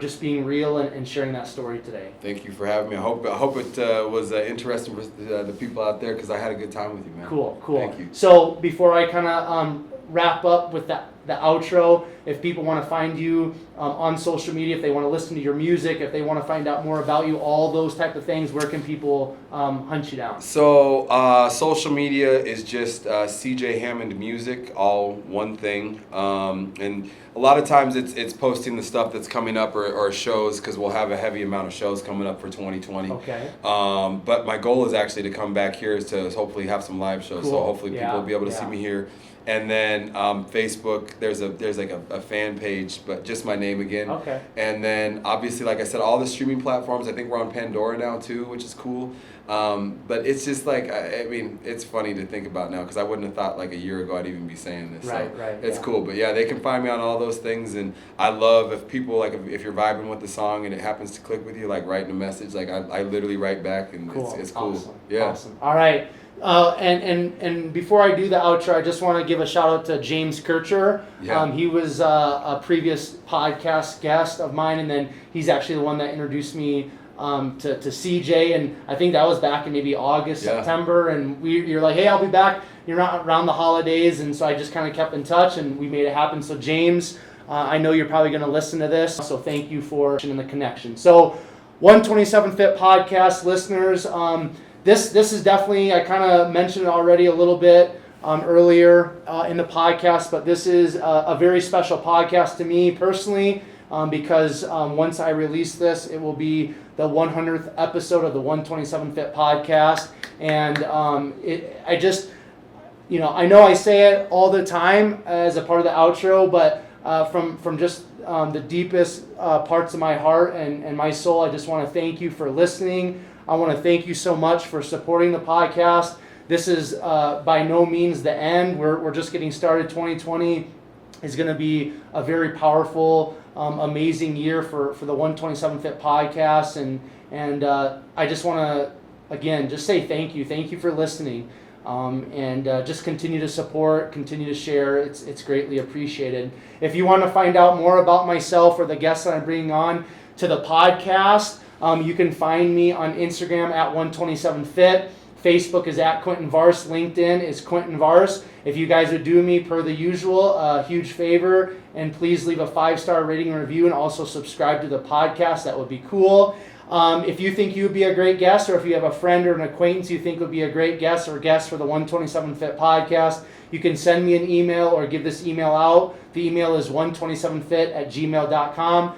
S1: just being real and sharing that story today.
S2: Thank you for having me. I hope it was interesting for the people out there, because I had a good time with you, man.
S1: Cool.
S2: Thank you.
S1: So before I kind of wrap up with the outro, if people want to find you on social media, if they want to listen to your music, if they want to find out more about you, all those type of things, where can people hunt you down?
S2: So social media is just CJ Hammond Music, all one thing, and a lot of times it's posting the stuff that's coming up or shows, because we'll have a heavy amount of shows coming up for 2020.
S1: Okay.
S2: But my goal is actually to come back here, is to hopefully have some live shows.
S1: Cool.
S2: So hopefully people will be able to see
S1: Yeah.
S2: me here. And then Facebook, there's like a fan page, but just my name again.
S1: Okay.
S2: And then obviously, like I said, all the streaming platforms. I think we're on Pandora now too, which is cool. But it's just like, I mean, it's funny to think about now, because I wouldn't have thought like a year ago I'd even be saying this.
S1: Right.
S2: It's cool. But yeah, they can find me on all those things. And I love if people, like, if you're vibing with the song and it happens to click with you, like writing a message, like I literally write back, and
S1: Cool.
S2: it's cool.
S1: Awesome.
S2: Yeah.
S1: Awesome. All right. And before I do the outro, I just want to give a shout out to James Kircher.
S2: Yeah.
S1: He was a previous podcast guest of mine, and then he's actually the one that introduced me to CJ, and I think that was back in maybe August, September, and you're like, hey, I'll be back. You're not around the holidays, and so I just kind of kept in touch, and we made it happen. So James, I know you're probably going to listen to this, so thank you for the connection. So 127 Fit Podcast listeners, This is definitely, I kind of mentioned it already a little bit earlier in the podcast, but this is a very special podcast to me personally, because once I release this, it will be the 100th episode of the 127 Fit Podcast, and I know I say it all the time as a part of the outro, but from just the deepest parts of my heart and my soul, I just want to thank you for listening. I want to thank you so much for supporting the podcast. This is by no means the end. We're just getting started. 2020 is going to be a very powerful, amazing year for the 127 Fit Podcast. And I just want to, again, just say thank you. Thank you for listening. And just continue to support, continue to share. It's greatly appreciated. If you want to find out more about myself or the guests that I'm bringing on to the podcast, you can find me on Instagram at 127fit. Facebook is at Quentin Vars. LinkedIn is Quentin Vars. If you guys would do me, per the usual, a huge favor, and please leave a 5-star rating and review, and also subscribe to the podcast. That would be cool. If you think you would be a great guest, or if you have a friend or an acquaintance you think would be a great guest or guest for the 127 Fit podcast, you can send me an email or give this email out. The email is 127fit@gmail.com.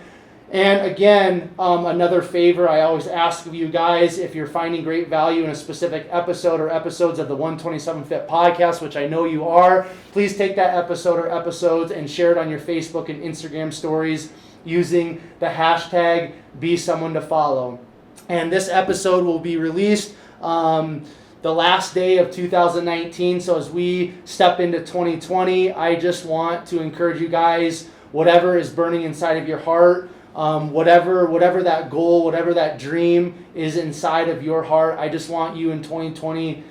S1: And again, another favor I always ask of you guys, if you're finding great value in a specific episode or episodes of the 127 Fit podcast, which I know you are, please take that episode or episodes and share it on your Facebook and Instagram stories using the hashtag #BeSomeoneToFollow. And this episode will be released the last day of 2019. So as we step into 2020, I just want to encourage you guys, whatever is burning inside of your heart, whatever that goal, whatever that dream is inside of your heart, I just want you in 2020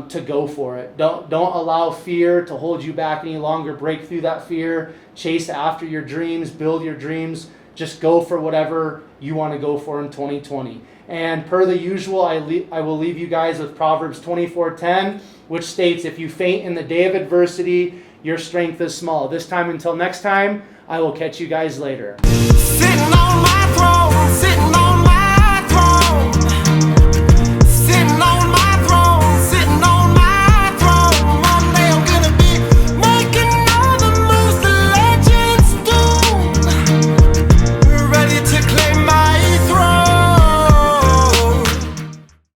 S1: to go for it. Don't allow fear to hold you back any longer. Break through that fear. Chase after your dreams. Build your dreams. Just go for whatever you want to go for in 2020. And per the usual, I will leave you guys with Proverbs 24:10, which states, "If you faint in the day of adversity, your strength is small." This time until next time, I will catch you guys later.
S3: Sitting